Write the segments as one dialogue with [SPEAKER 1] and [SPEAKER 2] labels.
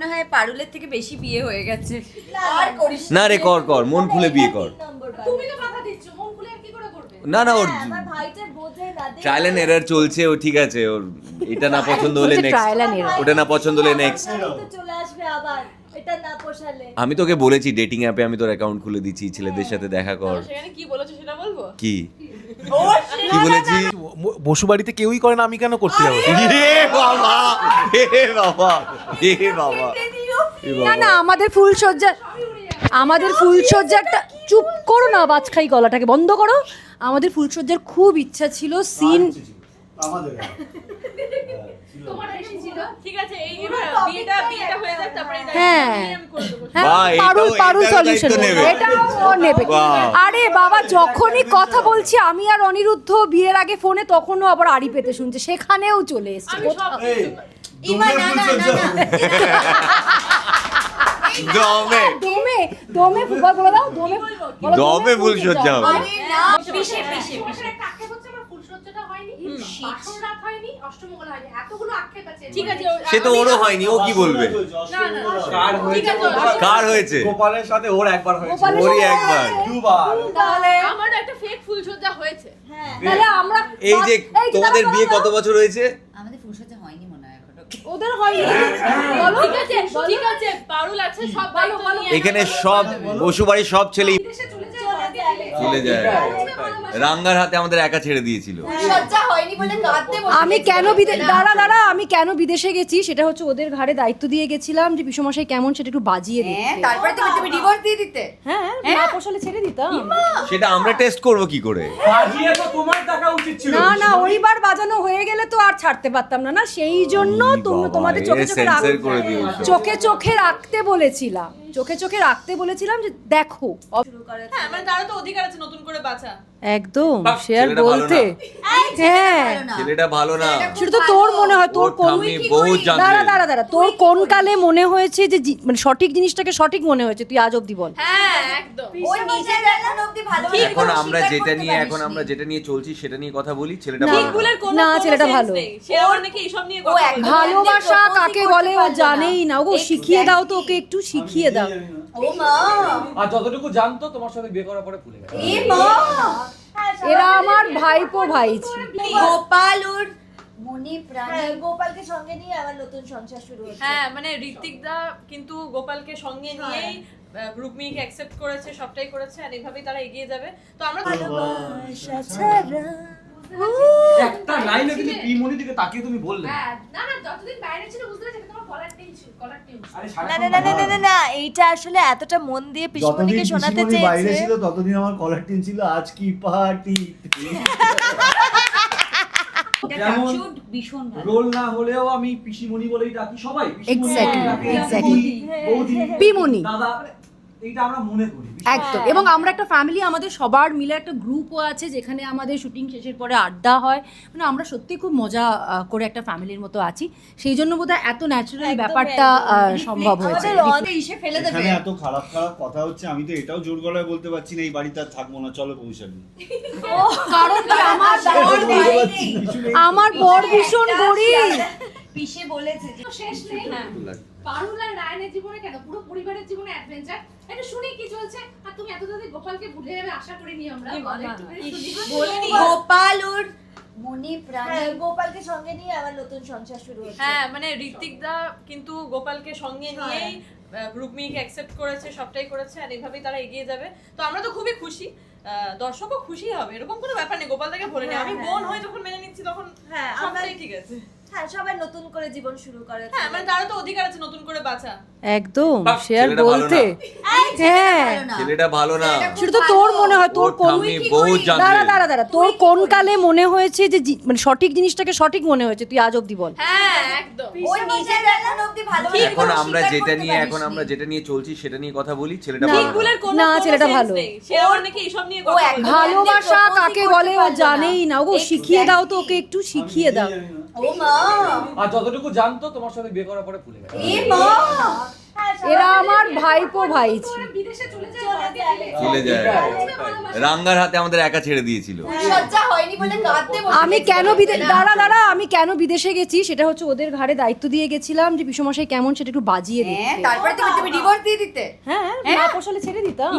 [SPEAKER 1] মনে হয় পারুলের থেকে বেশি বিয়ে হয়ে গেছে। আর করিস
[SPEAKER 2] না রে, কর মন খুলে বিয়ে কর।
[SPEAKER 3] তুমি তো কথা দিচ্ছ, মন খুলে আর কি করে করবে?
[SPEAKER 2] না ওর
[SPEAKER 1] আমার ভাইটা বোঝে না।
[SPEAKER 2] ট্রায়াল এন্ড এরর চলছে, ও ঠিক আছে, ওর এটা না পছন্দ হলে নেক্সট,
[SPEAKER 4] trial and error।
[SPEAKER 2] ওটা না পছন্দ হলে নেক্সট।
[SPEAKER 1] চলে আসবে আবার, এটা না পোষালে।
[SPEAKER 2] আমি তোকে বলেছি ডেটিং অ্যাপে আমি তোর অ্যাকাউন্ট খুলে দিচ্ছি, ছেলেদের সাথে দেখা কর।
[SPEAKER 3] সেখানে কি বলেছো সেটা বলবো?
[SPEAKER 2] কি কি বলেছি?
[SPEAKER 5] বসু বাড়িতে কেউই করে না, আমি কেন করতে যাবো?
[SPEAKER 2] এ বাবা, এ বাবা, এ বাবা, এ
[SPEAKER 4] না
[SPEAKER 2] বাবা।
[SPEAKER 4] আমাদের ফুলসজ্জাটা চুপ করো না, বাজখাই গলাটাকে বন্ধ করো। আমাদের ফুলসজ্জার খুব ইচ্ছা ছিল সিন।
[SPEAKER 6] আমাদের
[SPEAKER 3] তোমার বেশি ছিল। ঠিক আছে, এই বিয়েটা হয়ে যাক, তারপরে
[SPEAKER 4] হ্যাঁ
[SPEAKER 3] আমি করে দেবো।
[SPEAKER 4] হ্যাঁ,
[SPEAKER 2] বাহ,
[SPEAKER 4] পারুল
[SPEAKER 2] এটাও
[SPEAKER 4] সলিউশন
[SPEAKER 2] দায়িত্ব নেবে।
[SPEAKER 4] এটাও ও নেবে।
[SPEAKER 2] বাহ।
[SPEAKER 4] আরে বাবা, যখনই কথা বলছি আমি আর অনিরুদ্ধ বিয়ের আগে ফোনে, তখনও আবার আড়ি পেতে শুনছে, সেখানেও চলে এসছে।
[SPEAKER 3] আমি সব
[SPEAKER 6] এই
[SPEAKER 1] ইমা না না না না।
[SPEAKER 2] দমে
[SPEAKER 4] দমে ফুটবল বলে দাও, দমে বলো,
[SPEAKER 2] দমে ফুলসজ্জা হবে।
[SPEAKER 1] আরে না,
[SPEAKER 3] পিছে একটা আক্ষেপ হচ্ছে আমার ফুলসজ্জাটা হয়নি, বাসর রাত হয়নি, অষ্টমঙ্গল হয়নি, এতগুলো আক্ষেপ আছে। ঠিক আছে,
[SPEAKER 2] সে তো ওরও হয়নি, ও কি বলবে?
[SPEAKER 3] না না
[SPEAKER 5] কার
[SPEAKER 3] ঠিক
[SPEAKER 5] হয়েছে?
[SPEAKER 3] আছে,
[SPEAKER 2] কার হয়েছে?
[SPEAKER 5] গোপালের সাথে ওর একবার হয়েছে,
[SPEAKER 4] গোপালের
[SPEAKER 2] ওরই
[SPEAKER 4] সাথে
[SPEAKER 2] একবার।
[SPEAKER 4] হয়েছে।
[SPEAKER 5] দুবার।
[SPEAKER 4] তাহলে
[SPEAKER 3] আমার একটা ফেক ফুলসজ্জা হয়েছে।
[SPEAKER 1] হ্যাঁ,
[SPEAKER 4] তাহলে আমরা
[SPEAKER 2] এই যে
[SPEAKER 4] এই
[SPEAKER 2] তোমাদের
[SPEAKER 4] দাঁড়াও,
[SPEAKER 2] বিয়ে কত
[SPEAKER 4] দাঁড়াও।
[SPEAKER 2] বছর হয়েছে?
[SPEAKER 1] আমাদের ফুলসজ্জা হয়নি মনে হয় এখনো।
[SPEAKER 4] ওদের হয়নি বলো।
[SPEAKER 3] ঠিক আছে, পারুল আছে, সব দায়িত্ব নিয়ে
[SPEAKER 2] এখানে সব বসু বাড়ির সব ছেলে
[SPEAKER 3] বিদেশে চলে যায়,
[SPEAKER 2] চলে যায়। রাঙ্গার হাতে আমাদের একা ছেড়ে দিয়েছিল।
[SPEAKER 1] ফুলসজ্জা হয়নি বলে কাঁদতে বসে
[SPEAKER 4] আমি
[SPEAKER 1] গেছি।
[SPEAKER 4] কেন দাঁড়া আমি কেন বিদেশে গেছি সেটা হচ্ছে ওদের ঘাড়ে দায়িত্ব দিয়ে গেছিলাম যে পিসমশাই কেমন সেটা একটু বাজিয়ে দিতে।
[SPEAKER 1] হ্যাঁ, তারপরে তুমি ডিভোর্স দিয়ে দিতে।
[SPEAKER 4] হ্যাঁ না পোষালে ছেড়ে দিতাম।
[SPEAKER 2] সেটা আমরা টেস্ট করব কি করে?
[SPEAKER 5] বাজিয়ে তো তোমার দেখা উচিত ছিল।
[SPEAKER 4] না ওইবার বাজানো হয়ে গেলে তো আর ছাড়তে পারতাম না, সেই জন্য
[SPEAKER 2] বাবা,
[SPEAKER 4] তোমাদের
[SPEAKER 2] এ
[SPEAKER 4] চোখে
[SPEAKER 2] censor করে দিয়েছো।
[SPEAKER 4] চোখে রাখতে বলেছিলাম যে দেখো
[SPEAKER 3] হ্যাঁ, মানে তারও তো অধিকার আছে নতুন করে বাঁচা।
[SPEAKER 4] একদম
[SPEAKER 2] বাহ,
[SPEAKER 4] সে আর
[SPEAKER 2] ছেলেটা ভালো
[SPEAKER 4] বলতে।
[SPEAKER 1] এই
[SPEAKER 4] হ্যাঁ
[SPEAKER 1] ভালো না।
[SPEAKER 2] ছেলেটা ভালো না।
[SPEAKER 4] সেটা তো তোর মনে হয়, তোর
[SPEAKER 2] ওর
[SPEAKER 4] কোন
[SPEAKER 2] ঠাম্মি বহুত জানতে।
[SPEAKER 4] দাঁড়া তোর কোন কালে মনে হয়েছে যে মানে সঠিক জিনিসটাকে সঠিক মনে হয়েছে, তুই আজ অব্দি বল।
[SPEAKER 3] হ্যাঁ, একদম।
[SPEAKER 1] ও নিজের এখন অবধি ভালো
[SPEAKER 2] এখন আমরা যেটা নিয়ে চলছি সেটা নিয়ে কথা বলি। ছেলেটা
[SPEAKER 4] না।
[SPEAKER 2] ভালো
[SPEAKER 3] ঠিক
[SPEAKER 2] না।
[SPEAKER 3] ভুলের কোনো
[SPEAKER 4] না,
[SPEAKER 3] কোনো
[SPEAKER 4] ছেলেটা
[SPEAKER 3] sense
[SPEAKER 4] ভালো।
[SPEAKER 3] নেই। সে আমার নাকি এইসব নিয়ে
[SPEAKER 1] ও
[SPEAKER 3] কথা
[SPEAKER 1] একদম।
[SPEAKER 3] বলে।
[SPEAKER 4] ভালোবাসা
[SPEAKER 1] প্রপোজই
[SPEAKER 4] কাকে
[SPEAKER 1] করতে
[SPEAKER 4] বলে ও
[SPEAKER 1] পারলো না।
[SPEAKER 4] জানেই না, ওগো শিখিয়ে দাও তো ওকে, একটু শিখিয়ে দাও।
[SPEAKER 1] ও মা,
[SPEAKER 5] আর যতটুকু জানতো তোমার সাথে বিয়ে করার পরে ভুলে গেছে।
[SPEAKER 1] এ মা।
[SPEAKER 4] এরা আমার ভাইপো ভাইছি।
[SPEAKER 1] গোপাল ওর মনে প্রাণে। গোপালকে সঙ্গে নিয়ে আবার নতুন সংসার শুরু হচ্ছে।
[SPEAKER 3] হ্যাঁ, মানে ঋত্বিক দা কিন্তু গোপালকে সঙ্গে নিয়েই রুক্মিণীকে অ্যাকসেপ্ট করেছে, সবটাই করেছে, আর এইভাবেই তারা এগিয়ে যাবে। তো আমরা
[SPEAKER 1] ভালোবাসা ছাড়া।
[SPEAKER 5] একটা লাইনে কিন্তু পিমনি দিকে তাকিয়ে তুমি বললে।
[SPEAKER 3] না যতদিন বাইরে ছিল বুঝতে পারছি তোমার কলার টিউন ছিল, কলার টিউন।
[SPEAKER 5] আরে
[SPEAKER 1] না না না না না, না না, এইটা আসলে এতটা মন দিয়ে পিসমনিকে শোনাতে
[SPEAKER 6] বাইরে
[SPEAKER 1] চেয়েছে।
[SPEAKER 6] ছিল ততদিন আমার কলার টিন ছিল আজ কি পার্টি।
[SPEAKER 5] যেমন
[SPEAKER 1] ভীষণ ভালো।
[SPEAKER 5] রোল না হলেও আমি পিসিমণি বলেই ডাকি সবাই। পিসিমণি
[SPEAKER 4] Exactly,
[SPEAKER 5] ডাকে,
[SPEAKER 4] exactly.
[SPEAKER 5] বৌদি,
[SPEAKER 4] পিমনি।
[SPEAKER 5] দাদা, এইটা আমরা মনে করি।
[SPEAKER 4] একদম। এবং আমরা একটা ফ্যামিলি, আমাদের সবার মিলে একটা গ্রুপও আছে যেখানে আমাদের শুটিং শেষের পরে আড্ডা হয়, মানে আমরা সত্যি খুব মজা করে একটা ফ্যামিলির মতো আছি, সেই জন্য বোধহয় এত ন্যাচারাল ব্যাপারটা সম্ভব হয়েছে।
[SPEAKER 1] আমাদের অনেক ইসে ফেলে দেবে।
[SPEAKER 6] এখানে এত খারাপ কথা হচ্ছে, আমি তো এটাও জোর গলায় বলতে পারছি না এই বাড়িতে আর থাকবো না, চলো পৌঁছাবি।
[SPEAKER 4] কারণ কি আমার বর ভীষণ গরিব।
[SPEAKER 1] পিসে বলেছে যে
[SPEAKER 3] শেষ নেই। পারুল আর রায়নের জীবনে কেন, পুরো পরিবারের জীবনে অ্যাডভেঞ্চার। এটা শুনি কি চলছে, আর তুমি এত তাড়াতাড়ি গোপালকে ভুলে যাবে আশা করিনি আমরা। বলিনি।
[SPEAKER 1] গোপাল ওর মনে প্রাণে। গোপালকে সঙ্গে নিয়ে আবার নতুন সংসার শুরু হচ্ছে।
[SPEAKER 3] হ্যাঁ, মানে ঋত্বিক দা কিন্তু গোপালকে সঙ্গে নিয়েই রুক্মিণীকে অ্যাকসেপ্ট করেছে, সবটাই করেছে, আর এইভাবেই তারা এগিয়ে যাবে। তো আমরা তো খুবই খুশি, দর্শকও খুশি হবে, এরকম কোনো ব্যাপার নেই। গোপাল তাকে বলে আমি বোন হয়ে যখন মেনে নিচ্ছি তখন
[SPEAKER 1] হ্যাঁ,
[SPEAKER 3] সবটাই ঠিক আছে।
[SPEAKER 1] হ্যাঁ, সবাই নতুন করে জীবন শুরু করে।
[SPEAKER 3] হ্যাঁ, মানে তারও তো অধিকার আছে নতুন করে বাঁচা।
[SPEAKER 4] একদম
[SPEAKER 2] বাহ,
[SPEAKER 4] সে আর
[SPEAKER 2] ছেলেটা ভালো
[SPEAKER 4] বলতে।
[SPEAKER 2] না।
[SPEAKER 4] হ্যাঁ
[SPEAKER 2] ছেলেটা ভালো না।
[SPEAKER 4] সেটা তো তোর মনে হয়, তোর
[SPEAKER 2] ওর
[SPEAKER 4] কোন
[SPEAKER 2] ঠাম্মি বহুত জানতে।
[SPEAKER 4] দাঁড়া তোর কোন কালে মনে হয়েছে যে মানে সঠিক জিনিসটাকে সঠিক মনে হয়েছে, তুই আজ অব্দি বল।
[SPEAKER 3] হ্যাঁ, একদম।
[SPEAKER 1] ও নিজের এখন অবধি ভালো।
[SPEAKER 2] এখন আমরা যেটা নিয়ে চলছি সেটা নিয়ে কথা বলি। ছেলেটা
[SPEAKER 4] না।
[SPEAKER 2] ভালো
[SPEAKER 3] ঠিক
[SPEAKER 2] না।
[SPEAKER 3] ভুলের কোনো
[SPEAKER 4] না,
[SPEAKER 3] কোনো
[SPEAKER 4] ছেলেটা
[SPEAKER 3] sense
[SPEAKER 4] ভালো।
[SPEAKER 3] নেই। সে আমার নাকি এইসব নিয়ে
[SPEAKER 1] ও
[SPEAKER 3] কথা
[SPEAKER 1] একদম।
[SPEAKER 3] বলে।
[SPEAKER 4] ভালোবাসা কাকে বলে ও জানেই না, ওগো শিখিয়ে দাও তো ওকে, একটু শিখিয়ে দাও।
[SPEAKER 1] ও মা,
[SPEAKER 5] আর যতটুকু জানতো তোমার সাথে বিয়ে করার পরে ভুলে গেছে।
[SPEAKER 1] এ মা।
[SPEAKER 4] এরা আমার ভাইপো ভাইজি।
[SPEAKER 2] চলে যায় রাঙ্গার হাতে আমাদের একা ছেড়ে দিয়েছিল।
[SPEAKER 1] সজ্জা হয়নি বলে কাঁদতে বসে
[SPEAKER 4] আমি কেন দাঁড়া আমি কেন বিদেশে গেছি সেটা হচ্ছে ওদের ঘাড়ে দায়িত্ব দিয়ে গেছিলাম যে পিসমশাই কেমন সেটা একটু বাজিয়ে দিতে।
[SPEAKER 1] হ্যাঁ, তারপরে তুমি ডিভোর্স দিয়ে দিতে।
[SPEAKER 4] হ্যাঁ না পোষালে ছেড়ে দিতাম।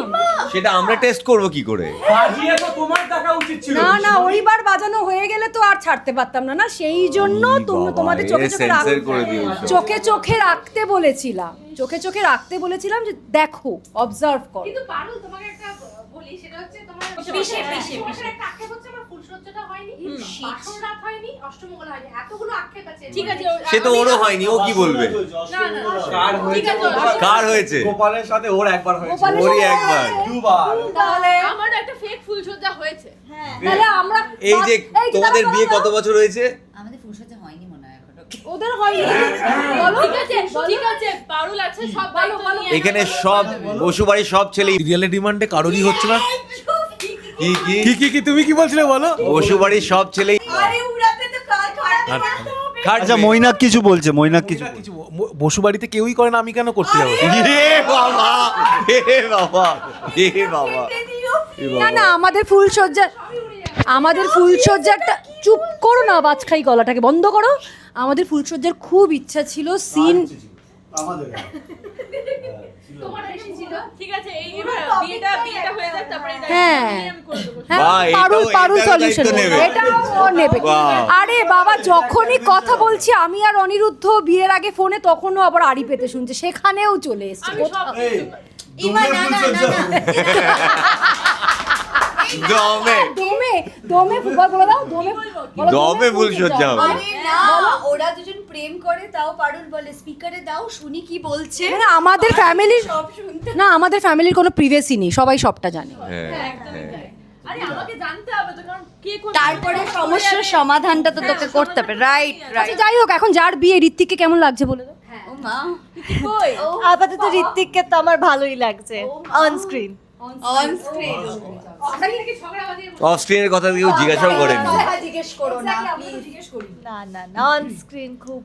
[SPEAKER 2] সেটা আমরা টেস্ট করব কি করে?
[SPEAKER 5] বাজিয়ে তো তোমার টাকা উচিত ছিল।
[SPEAKER 4] না ওইবার বাজানো হয়ে গেলে তো আর ছাড়তে পারতাম না সেই জন্য তোমাদের চোখে চোখে রাখতে বলেছিলাম যে দেখো অবজার্ভ করো।
[SPEAKER 7] কিন্তু পারুল তোমাকে একটা বলি, সেটা হচ্ছে তোমার
[SPEAKER 1] পিসে।
[SPEAKER 7] তোমার একটা আক্ষেপ হচ্ছে আমার ফুলসজ্জাটা হয়নি, বাসর রাত হয়নি, অষ্টমঙ্গল হয়নি, এতগুলো আক্ষেপ আছে।
[SPEAKER 3] ঠিক আছে
[SPEAKER 2] সে তো ওরও হয়নি, ও কি বলবে?
[SPEAKER 5] কার হয়েছে?
[SPEAKER 2] কার হয়েছে?
[SPEAKER 5] গোপালের সাথে ওর একবার হয়েছে,
[SPEAKER 2] ওরই একবার।
[SPEAKER 5] দুবার।
[SPEAKER 4] তাহলে
[SPEAKER 3] আমার একটা ফেক ফুলসজ্জা হয়েছে।
[SPEAKER 4] তাহলে আমরা
[SPEAKER 2] এই যে
[SPEAKER 4] এই
[SPEAKER 2] তোমাদের বিয়ে
[SPEAKER 4] দাঁড়াও,
[SPEAKER 2] কত বছর হয়েছে?
[SPEAKER 1] আমাদের ফুলসজ্জা হয়নি মনে হয় এখনো।
[SPEAKER 4] ওদের হয়নি বলো।
[SPEAKER 3] ঠিক আছে পারুল আছে সব দায়িত্ব নিয়ে
[SPEAKER 2] এখানে সব বসুবাড়ির সব ছেলে
[SPEAKER 8] রিয়েলের ডিমান্ডে কারোরই হচ্ছে না।
[SPEAKER 2] কি কি
[SPEAKER 8] কি তুমি কি বলছিলে বলো?
[SPEAKER 2] বসুবাড়ির সব ছেলেই
[SPEAKER 1] আরে উড়াতে তো কার খাটতে
[SPEAKER 6] আচ্ছা মৈনাক কিছু বলছে, মৈনাক কিছু
[SPEAKER 8] কিছু বসু বাড়িতে কেউই করে না, আমি কেন করতে যাবো?
[SPEAKER 2] এ বাবা এ বাবা এ বাবা
[SPEAKER 4] না আমাদের ফুলসজ্জাটা চুপ করো না, বাজখাই গলাটাকে বন্ধ করো। আমাদের ফুলসজ্জার খুব ইচ্ছা ছিল সিন।
[SPEAKER 6] আমাদের
[SPEAKER 7] তোমার বেশি ছিল।
[SPEAKER 3] ঠিক আছে এই বিয়েটা হয়ে যাক তারপরে এটা
[SPEAKER 4] হ্যাঁ।
[SPEAKER 3] আমি করে দেবো।
[SPEAKER 4] হ্যাঁ,
[SPEAKER 2] বাহ,
[SPEAKER 4] পারুল
[SPEAKER 2] এটাও
[SPEAKER 4] সলিউশন
[SPEAKER 2] দায়িত্ব নেবে।
[SPEAKER 4] এটা ও নেবে।
[SPEAKER 2] বাহ।
[SPEAKER 4] আরে বাবা যখনই কথা বলছি আমি আর অনিরুদ্ধ বিয়ের আগে ফোনে, তখনও আবার আড়ি পেতে শুনছে, সেখানেও চলে এসছে।
[SPEAKER 3] আমি সব
[SPEAKER 1] ইমা না
[SPEAKER 2] দমে
[SPEAKER 4] ফুটবল বলে দাও, বলো,
[SPEAKER 2] দমে ফুলসজ্জা হবে।
[SPEAKER 1] আরে না, ওরা দুজন প্রেম করে, তাও পারুল বলে স্পিকারে দাও শুনি কি বলছে।
[SPEAKER 4] মানে আমাদের ফ্যামিলির
[SPEAKER 1] সব শুনতে।
[SPEAKER 4] না, আমাদের ফ্যামিলির কোনো প্রিভেসি নেই, সবাই সবটা জানে।
[SPEAKER 2] হ্যাঁ
[SPEAKER 3] একদমই তাই। আরে আমাকে জানতে হবে তো, কারণ কে কোন
[SPEAKER 1] তারপরে সমস্যার সমাধানটা তো তোকে করতে হবে, রাইট
[SPEAKER 4] আচ্ছা যাই হোক, এখন যার বিয়ে, ঋত্বিককে কেমন লাগছে বলে দাও।
[SPEAKER 1] ও মা,
[SPEAKER 3] কই
[SPEAKER 9] আপাতত ঋত্বিককে তো আমার ভালোই লাগছে অন স্ক্রিন।
[SPEAKER 1] অন স্ক্রিন
[SPEAKER 7] আমরা কি ঝগড়া বাজিয়ে
[SPEAKER 2] অফ স্ক্রিনের কথা কেউ জিজ্ঞাসাও করেনি।
[SPEAKER 1] জিজ্ঞেস করো না
[SPEAKER 9] না অন স্ক্রিন খুব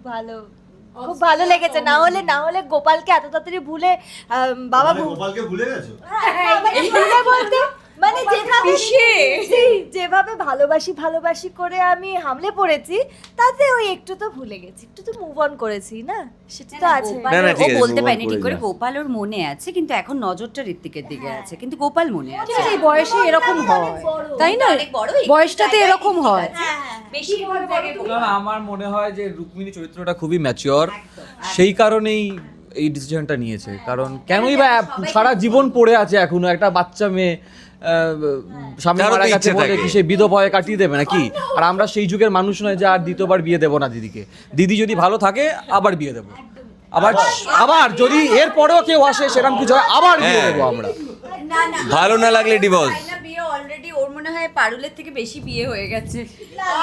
[SPEAKER 9] ভালো লেগেছে। না হলে গোপালকে এত তাড়াতাড়ি ভুলে বাবা
[SPEAKER 6] গোপালকে ভুলে গেছো?
[SPEAKER 9] ভুলে বলতে মানে যেভাবে ভালোবাসি করে আমি হামলে পড়েছি, তাতে ওই একটু তো ভুলে গেছি, একটু তো মুভ অন করেছি না, সেটা তো আছে।
[SPEAKER 2] না, না,
[SPEAKER 1] ও
[SPEAKER 2] ঠিক আছে,
[SPEAKER 1] বলতে
[SPEAKER 2] move on
[SPEAKER 1] পারেনি ঠিক
[SPEAKER 2] করে
[SPEAKER 1] করে,
[SPEAKER 2] যা।
[SPEAKER 1] গোপাল ওর মনে আছে, কিন্তু এখন নজরটা ঋত্বিকের দিকে আছে, কিন্তু গোপাল মনে আছে।
[SPEAKER 4] ঠিক আছে, এই বয়সে এরকম হয় তাই না,
[SPEAKER 1] অনেক বড়, এই
[SPEAKER 4] বয়সটাতে এরকম হয়।
[SPEAKER 1] বেশিরভাগ জায়গায়
[SPEAKER 5] না, আমার মনে হয় যে রুক্মিণী চরিত্রটা খুবই ম্যাচিওর, সেই কারণেই এই ডিসিশনটা নিয়েছে। কারণ কেনই বা সারা জীবন পড়ে আছে এখনো একটা বাচ্চা মেয়ে, স্বামী
[SPEAKER 2] তারও তো
[SPEAKER 5] মারা গেছে
[SPEAKER 2] ইচ্ছে
[SPEAKER 5] বলে
[SPEAKER 2] থাকে।
[SPEAKER 5] কি সে বিধবায় কাটিয়ে দেবে নাকি? আর আমরা সেই যুগের মানুষ নয় যে আর দ্বিতীয়বার বিয়ে দেবো না দিদিকে। দিদি যদি ভালো থাকে আবার বিয়ে দেবো, আবার যদি এর পরেও কেউ আসে সেরকম কিছু হয় আবার বিয়ে দেবো আমরা।
[SPEAKER 1] না না,
[SPEAKER 2] ভালো না লাগলে ডিভোর্স।
[SPEAKER 1] তাই না, বিয়ে অলরেডি ওর মনে হয় পারুলের থেকে বেশি বিয়ে হয়ে গেছে।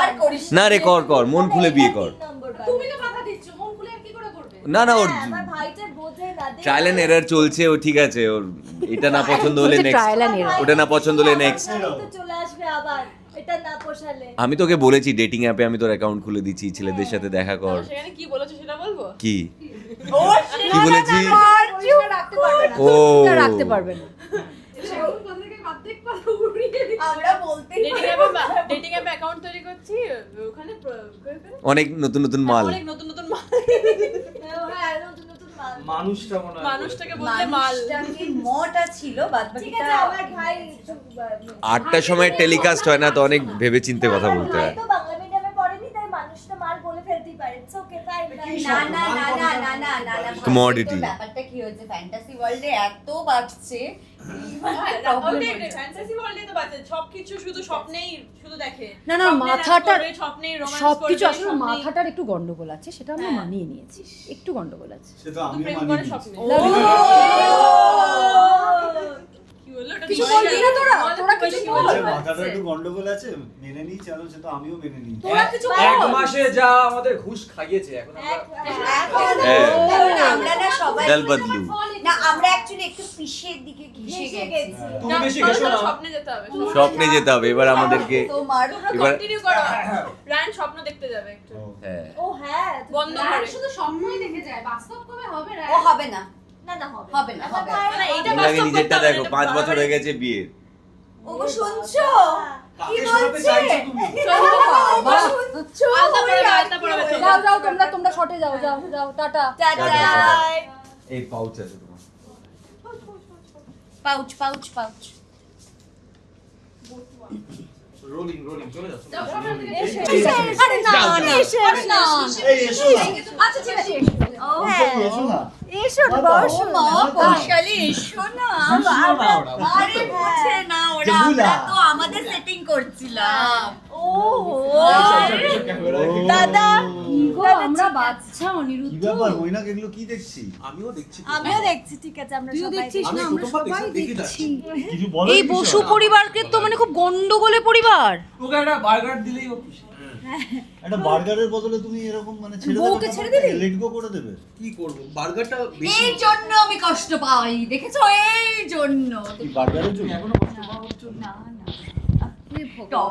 [SPEAKER 1] আর করিস
[SPEAKER 2] না রে, কর মন খুলে বিয়ে কর।
[SPEAKER 7] তুমি তো কথা দিচ্ছ, মন খুলে আর কি করে করবে?
[SPEAKER 2] না ওর
[SPEAKER 9] আমার ভাইটা বোঝে না,
[SPEAKER 2] ট্রায়াল এন্ড এরর চলছে, ও ঠিক আছে, ওর এটা না পছন্দ হলে
[SPEAKER 4] বলছে
[SPEAKER 2] নেক্সট,
[SPEAKER 4] trial and error।
[SPEAKER 2] ওটা না পছন্দ হলে নেক্সট।
[SPEAKER 9] তো চলে আসবে আবার, এটা না পোষালে।
[SPEAKER 2] আমি তোকে বলেছি ডেটিং অ্যাপে আমি তোর অ্যাকাউন্ট খুলে দিচ্ছি, ছেলেদের সাথে দেখা কর।
[SPEAKER 3] সেখানে কি বলেছো সেটা বলবো?
[SPEAKER 2] কি কি বলেছি?
[SPEAKER 1] রাখতে পারবে না।
[SPEAKER 2] ও
[SPEAKER 4] রাখতে পারবে না।
[SPEAKER 7] সেরকম কথা থেকে অর্ধেক কথা উড়িয়ে দিচ্ছ।
[SPEAKER 1] আমরা বলতেই
[SPEAKER 3] ডেটিং অ্যাপে অ্যাকাউন্ট তৈরি করছি, ওখানে
[SPEAKER 2] অনেক নতুন নতুন মাল।
[SPEAKER 3] অনেক নতুন নতুন মাল।
[SPEAKER 9] হ্যাঁ, নতুন মানুষ।
[SPEAKER 5] মানুষটা মনে হয়
[SPEAKER 3] মানুষটাকে বলতে মাল।
[SPEAKER 1] মানুষটাকে মটা ছিল, বাদ
[SPEAKER 9] ঠিক
[SPEAKER 1] বাকিটা
[SPEAKER 9] আছে, আমার ভাই
[SPEAKER 2] 8টার সময় টেলিকাস্ট হয় না, তো অনেক ভেবে চিন্তে কথা বলতে হয়।
[SPEAKER 9] ভাই তো বাংলা মিডিয়ামে পড়েনি, তাই মানুষটা মাল বলে ফেলতেই পারে। It's okay, fine.
[SPEAKER 1] না না না না না না না না
[SPEAKER 2] Commodity।
[SPEAKER 1] ব্যাপারটা কি হয়েছে, ফ্যান্টাসি ওয়ার্ল্ডে এত বাড়ছে,
[SPEAKER 3] ফ্যান্টাসি ওয়ার্ল্ডে তো বাচ্চা সবকিছু শুধু স্বপ্নেই শুধু দেখে।
[SPEAKER 4] না,
[SPEAKER 3] স্বপ্নে
[SPEAKER 4] মাথাটা-
[SPEAKER 3] dance করবে, স্বপ্নেই romance
[SPEAKER 4] সবকিছু
[SPEAKER 3] করবে,
[SPEAKER 4] আসলে
[SPEAKER 3] স্বপ্নেই-
[SPEAKER 4] মাথাটার একটু গন্ডগোল আছে, সেটা আমরা
[SPEAKER 3] হ্যাঁ।
[SPEAKER 4] মানিয়ে নিয়েছি, একটু গন্ডগোল আছে।
[SPEAKER 6] সে তো
[SPEAKER 3] শুধু
[SPEAKER 6] আমি
[SPEAKER 3] প্রেম
[SPEAKER 6] মানিয়ে
[SPEAKER 3] করে
[SPEAKER 6] নিয়েছি।
[SPEAKER 3] স্বপ্নে। কি বললো ওটা?
[SPEAKER 4] কিছু বলবি না তোরা? তোরা কিছু বল।
[SPEAKER 6] বলছে মাথাটা একটু গন্ডগোল আছে, মেনে নিই, চলো সে তো আমিও মেনে নিই।
[SPEAKER 5] এক মাসে যা আমাদের ঘুষ খাইয়েছে এখন আমরা
[SPEAKER 2] হ্যাঁ।
[SPEAKER 1] আমরা না সবাই
[SPEAKER 2] দল বদলু।
[SPEAKER 1] না, আমরা অ্যাকচুয়ালি একটু পিসের দিকে ঘেঁষে গেছি।
[SPEAKER 5] তুমি
[SPEAKER 3] না,
[SPEAKER 5] বেশি
[SPEAKER 3] চলো,
[SPEAKER 5] ঘেসো
[SPEAKER 3] চলো,
[SPEAKER 5] না।
[SPEAKER 3] স্বপ্নে যেতে হবে।
[SPEAKER 2] স্বপ্নে যেতে হবে এবার আমাদেরকে।
[SPEAKER 1] তোমার
[SPEAKER 2] এবার
[SPEAKER 3] কন্টিনিউ করো। রায়ন স্বপ্ন দেখতে যাবে একটু।
[SPEAKER 2] হ্যাঁ
[SPEAKER 9] ও হ্যাঁ,
[SPEAKER 3] বন্ধ
[SPEAKER 7] রায়ান
[SPEAKER 3] করে।
[SPEAKER 7] শুধু স্বপ্নই দেখে যায়, বাস্তব কবে হবে
[SPEAKER 1] ও
[SPEAKER 7] রায়ান?
[SPEAKER 1] হবে না,
[SPEAKER 9] না
[SPEAKER 1] হবে না, হবে না।
[SPEAKER 9] না,
[SPEAKER 3] এটা
[SPEAKER 2] তুমি আগে
[SPEAKER 3] বাস্তব
[SPEAKER 2] নিজেরটা
[SPEAKER 3] করতে হবে,
[SPEAKER 2] দেখো,
[SPEAKER 3] এটা
[SPEAKER 2] 5 বছর
[SPEAKER 3] বারবার-
[SPEAKER 2] হয়ে গেছে বিয়ের।
[SPEAKER 1] ওগো শুনছো কি
[SPEAKER 6] কাকে শোনাতে
[SPEAKER 1] বলছে
[SPEAKER 6] চাইছো তুমি?
[SPEAKER 1] ওগো শুনছো
[SPEAKER 3] আলতা পড়াবে, আলতা পড়াবে, চলো।
[SPEAKER 4] যাও যাও তোমরা শটে যাও যাও যাও টাটা
[SPEAKER 1] টাটা
[SPEAKER 2] এই পাউচ আছে তোমার।
[SPEAKER 1] Pouch pouch pouch
[SPEAKER 8] rolling rolling চলে যাচ্ছে
[SPEAKER 1] আরে না না
[SPEAKER 9] এসো,
[SPEAKER 1] না
[SPEAKER 6] এই এসো না।
[SPEAKER 1] আচ্ছা ঠিক আছে ও
[SPEAKER 6] এসো না।
[SPEAKER 9] এসো বসো
[SPEAKER 1] ও মা বৈশালী এসো না আরে বুঝে না ওরা আমরা তো আমাদের সেটিং করছিলাম
[SPEAKER 9] ও দাদা
[SPEAKER 4] আমরা বাচ্চা
[SPEAKER 6] কি
[SPEAKER 4] অনিরুদ্ধ
[SPEAKER 6] ব্যাপার মইনাক, এগুলো কি দেখছি?
[SPEAKER 8] আমিও দেখছি
[SPEAKER 9] আমিও দেখছি, ঠিক আছে আমরা
[SPEAKER 4] তুইও
[SPEAKER 9] সবাই
[SPEAKER 4] দেখছিস
[SPEAKER 8] আমি
[SPEAKER 4] না আমরা
[SPEAKER 8] প্রথমবার
[SPEAKER 4] সবাই
[SPEAKER 8] দেখে
[SPEAKER 4] দেখছি
[SPEAKER 6] কিছু বলো
[SPEAKER 4] এই
[SPEAKER 6] কিছু?
[SPEAKER 4] বসু পরিবারকে তো মানে খুব গন্ডগোলে পরিবার
[SPEAKER 5] ওকে একটা বার্গার দিলেই ও খুশি।
[SPEAKER 6] একটা বার্গারের বদলে তুমি এরকম মানে ছেড়ে
[SPEAKER 4] বউকে ছেড়ে দিবি?
[SPEAKER 6] লেট গো করে দেবে?
[SPEAKER 8] কি করব বার্গারটা বেশি
[SPEAKER 1] এই জন্য আমি কষ্ট পাই দেখেছো এই জন্য
[SPEAKER 6] কি বার্গারের জন্য?
[SPEAKER 1] না না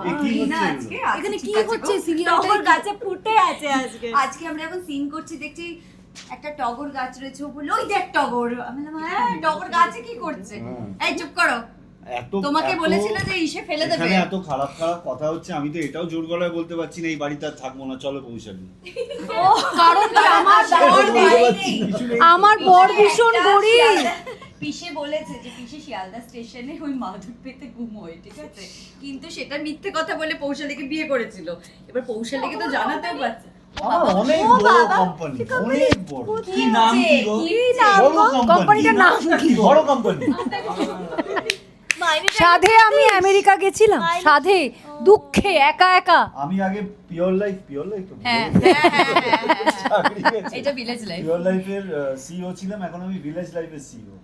[SPEAKER 6] এ কি
[SPEAKER 1] না
[SPEAKER 6] হচ্ছে
[SPEAKER 1] আজকে
[SPEAKER 6] এগুলো?
[SPEAKER 4] এখানে কি
[SPEAKER 1] ঠিক আছে
[SPEAKER 4] হচ্ছে
[SPEAKER 1] গো।
[SPEAKER 4] সিরিয়ালটা
[SPEAKER 9] টগর গাছে ফুটে আছে আজকে।
[SPEAKER 1] আজকে আমরা এখন সিন করছি দেখছি একটা টগর গাছ রয়েছে ও বললো ওই দেখ টগর আমি বললাম হ্যাঁ টগর গাছে কি করছে
[SPEAKER 6] হ্যাঁ।
[SPEAKER 1] এই চুপ করো
[SPEAKER 6] এত
[SPEAKER 1] তোমাকে
[SPEAKER 6] এত-
[SPEAKER 1] বলেছিল যে ইসে ফেলে দেবে
[SPEAKER 6] এখানে এত খারাপ খারাপ কথা হচ্ছে, আমি তো এটাও জোর গলায় বলতে পারছি না এই বাড়িতে আর থাকবো না, চলো পৌঁছাবি।
[SPEAKER 4] কারণ কি আমার বর ভীষণ গরিব
[SPEAKER 1] পিসে বলেছে যে পিসে শিয়ালদা স্টেশনে ওই মাধুর পেতে ঘুমোয় ঠিক আছে, কিন্তু সেটা মিথ্যে কথা বলে পৌশালীকে বিয়ে করেছিল। এবার পৌশালীকে তো জানাতেও পারছে
[SPEAKER 6] আমার অনেক বড় কোম্পানি, অনেক বড়।
[SPEAKER 5] কি নাম কি গো?
[SPEAKER 6] বড়
[SPEAKER 4] কোম্পানিটার নাম
[SPEAKER 6] কি? বড় কোম্পানি।
[SPEAKER 9] মাইনেটা
[SPEAKER 4] সাধে আমি আমেরিকা গেছিলাম সাধে দুঃখে একা একা
[SPEAKER 6] আমি আগে পিওর লাইফ তো
[SPEAKER 1] হ্যাঁ এটা ভিলেজ লাইফ।
[SPEAKER 6] পিওর লাইফের সিইও ছিলাম, এখন আমি ভিলেজ লাইফের সিইও।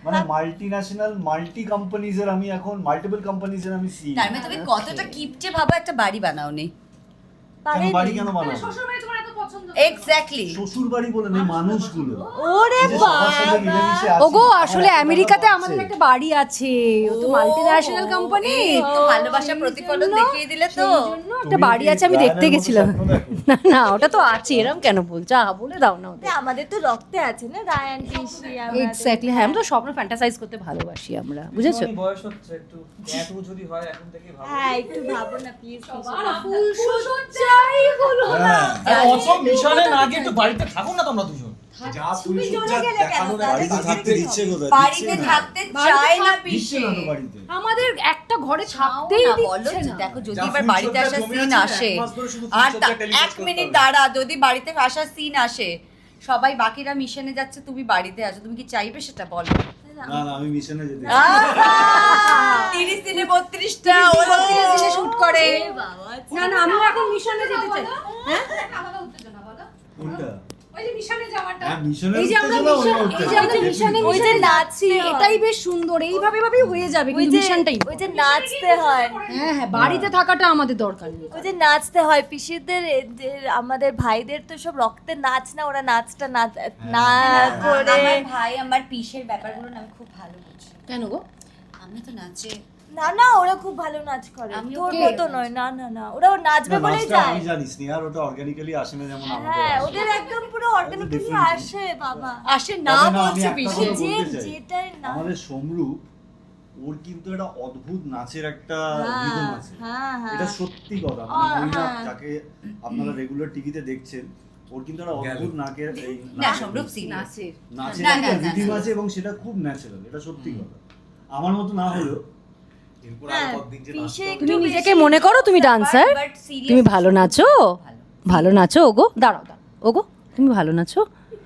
[SPEAKER 6] মানে মাল্টি ন্যাশনাল মাল্টি কোম্পানিজ এর আমি এখন মাল্টিপল কোম্পানিজ এর আমি সিইও।
[SPEAKER 1] তার মানে তুমি কতটা কিপটে ভাবো একটা বাড়ি বানাওনি।
[SPEAKER 6] কেন বাড়ি কেন বানাবো?
[SPEAKER 7] শ্বশুর বাড়ি তোমার এত পছন্দ
[SPEAKER 1] এক্স্যাক্টলি
[SPEAKER 6] শ্বশুর বাড়ি বলে নেই, মানুষগুলো
[SPEAKER 9] ওরে
[SPEAKER 6] যে সবার সাথে মিলেমিশে আছি।
[SPEAKER 4] ওগো
[SPEAKER 6] আমার
[SPEAKER 4] আসলে
[SPEAKER 6] একটা
[SPEAKER 4] আমেরিকাতে
[SPEAKER 6] কথা
[SPEAKER 4] আমাদের
[SPEAKER 6] আছে।
[SPEAKER 4] একটা বাড়ি আছে ও তো মাল্টি ন্যাশনাল কোম্পানি
[SPEAKER 1] তো ভালোবাসা প্রতিফলন দেখিয়ে দিলে তো
[SPEAKER 4] একটা
[SPEAKER 6] তুমি
[SPEAKER 4] বাড়ি
[SPEAKER 6] কি
[SPEAKER 4] আছে আমি
[SPEAKER 6] গায়নের
[SPEAKER 4] দেখতে
[SPEAKER 6] মতো
[SPEAKER 4] গেছিলাম
[SPEAKER 6] স্বপ্ন দেখো?
[SPEAKER 4] না না ওটা তো আছে এরকম কেন বলছো বলে দাও না ওদের
[SPEAKER 9] আমাদের তো রক্তে আছে না রায়ান পিসি আমাদের।
[SPEAKER 4] এক্স্যাক্টলি হ্যাঁ আমরা তো স্বপ্ন ফ্যান্টাসাইজ করতে ভালোবাসি আমরা বুঝেছো
[SPEAKER 5] একটুখানি বয়স হচ্ছে একটু ট্যাটু যদি হয় এখন থেকেই ভালো।
[SPEAKER 9] হ্যাঁ একটু ভাবো না প্লিজ
[SPEAKER 6] হ্যাঁ।
[SPEAKER 5] অসম মিশনে না গিয়ে একটু বাড়িতে থাকুন না তোমরা দুজন।
[SPEAKER 8] যা ফুলসজ্জা দেখানোর
[SPEAKER 6] বাড়িতে থাকতে দিচ্ছে কোথায়?
[SPEAKER 1] বাড়িতে
[SPEAKER 6] দিচ্ছে না।
[SPEAKER 1] থাকতে চায় না
[SPEAKER 6] দিচ্ছে
[SPEAKER 1] পিসে
[SPEAKER 6] না তো বাড়িতে।
[SPEAKER 4] আমাদের একটা ঘরে
[SPEAKER 1] ছাও
[SPEAKER 4] থাকতেই
[SPEAKER 1] না, বলো
[SPEAKER 4] দিচ্ছে
[SPEAKER 1] যে
[SPEAKER 4] না
[SPEAKER 1] দেখো যদি
[SPEAKER 8] যা
[SPEAKER 1] এবার বাড়িতে
[SPEAKER 8] ফুলসজ্জা
[SPEAKER 1] আসা
[SPEAKER 8] জমে
[SPEAKER 1] সিন
[SPEAKER 8] আছে,
[SPEAKER 1] আসে
[SPEAKER 8] এক মাস ধরে শুধু
[SPEAKER 1] আর
[SPEAKER 8] ফুলসজ্জা telecast
[SPEAKER 1] এক
[SPEAKER 8] করতে
[SPEAKER 1] মিনিট
[SPEAKER 8] হবে।
[SPEAKER 1] দাঁড়া, যদি বাড়িতে আসা সিন আসে সবাই বাকিরা মিশনে যাচ্ছে তুমি বাড়িতে আছো, তুমি কি চাইবে সেটা বলো?
[SPEAKER 6] না না আমি মিশনে যেতে
[SPEAKER 1] 30 দিনে 32টা ও 30 দিনে শুট করে।
[SPEAKER 4] না না আমি এখন মিশনে যেতে চাই
[SPEAKER 7] আলাদা উত্তেজনা বলো
[SPEAKER 6] কোনটা?
[SPEAKER 7] ওই যে মিশনে যাওয়াটা
[SPEAKER 6] হ্যাঁ মিশনের
[SPEAKER 4] এই যে আমরা
[SPEAKER 6] উত্তেজনা
[SPEAKER 4] মিশন
[SPEAKER 6] অন্য
[SPEAKER 4] এই যে আমরা
[SPEAKER 6] উত্তেজনা।
[SPEAKER 4] মিশনে
[SPEAKER 9] ওই যে নাচছি
[SPEAKER 4] এটাই বেশ সুন্দর এইভাবে ভাবেই হয়ে যাবে
[SPEAKER 9] ওই
[SPEAKER 4] কিন্তু
[SPEAKER 9] যে
[SPEAKER 4] মিশনটাই
[SPEAKER 9] ওই যে নাচতে হয়
[SPEAKER 4] হ্যাঁ হ্যাঁ বাড়িতে থাকাটা আমাদের দরকার নেই
[SPEAKER 9] ওই যে নাচতে হয় পিসিদের এদের আমাদের ভাইদের তো সব রক্তের নাচ না, ওরা নাচটা না করে
[SPEAKER 1] আমার ভাই আমার পিসের ব্যাপারগুলো না আমি খুব ভালো বুঝি।
[SPEAKER 4] কেন গো
[SPEAKER 1] আমি তো নাচে
[SPEAKER 9] না না ওরা খুব ভালো নাচ করে
[SPEAKER 1] আমিও
[SPEAKER 9] তোর
[SPEAKER 1] কে?
[SPEAKER 9] মতো নয়, না না না ওরা নাচবে
[SPEAKER 6] না,
[SPEAKER 9] বলেই
[SPEAKER 6] নাচটা
[SPEAKER 9] যায়।
[SPEAKER 6] আমি জানি স্নেহার ওটা অর্গানিক্যালি আসে না যেমন আমাদের
[SPEAKER 9] হ্যাঁ
[SPEAKER 6] আসে।
[SPEAKER 9] ওদের একদম পুরো অর্গানিক্যালি
[SPEAKER 6] different
[SPEAKER 9] আসে বাবা।
[SPEAKER 1] আসে না
[SPEAKER 6] তবে না, আমি
[SPEAKER 1] বলছে
[SPEAKER 6] একটা
[SPEAKER 1] পিসে।
[SPEAKER 6] কথা
[SPEAKER 9] যে
[SPEAKER 6] বলতে চাই।
[SPEAKER 9] যেটাই না
[SPEAKER 6] আমাদের সমরূপ ওর কিন্তু একটা অদ্ভুত নাচের একটা রিদম আছে।
[SPEAKER 9] হ্যাঁ হ্যাঁ
[SPEAKER 6] এটা সত্যি কথা,
[SPEAKER 9] আহ,
[SPEAKER 6] মানে মহিলা
[SPEAKER 9] হ্যাঁ।
[SPEAKER 6] যাকে আপনারা রেগুলার টিভিতে দেখছেন, ওর কিন্তু একটা অদ্ভুত নাকের এই
[SPEAKER 1] না
[SPEAKER 6] নাচের
[SPEAKER 1] সমরূপ
[SPEAKER 6] মধ্যে।
[SPEAKER 1] সিরিয়াস
[SPEAKER 6] নাচের
[SPEAKER 1] না,
[SPEAKER 6] একটা
[SPEAKER 1] না, না,
[SPEAKER 6] রিদম
[SPEAKER 1] না।
[SPEAKER 6] আছে এবং সেটা খুব ন্যাচারাল, এটা সত্যি কথা। আমার মতো না হলেও
[SPEAKER 8] এরপর
[SPEAKER 9] হ্যাঁ,
[SPEAKER 8] আর কতদিন যে
[SPEAKER 9] পিসে
[SPEAKER 8] নাচতে হবে।
[SPEAKER 9] একটু
[SPEAKER 4] তুমি
[SPEAKER 9] বেশি
[SPEAKER 4] নিজেকে মনে করো তুমি ডান্সার
[SPEAKER 1] But serious
[SPEAKER 4] তুমি ভালো নাচো
[SPEAKER 1] ভালো।
[SPEAKER 4] ভালো নাচো ওগো দাঁড়াও ওগো তুমি ভালো নাচো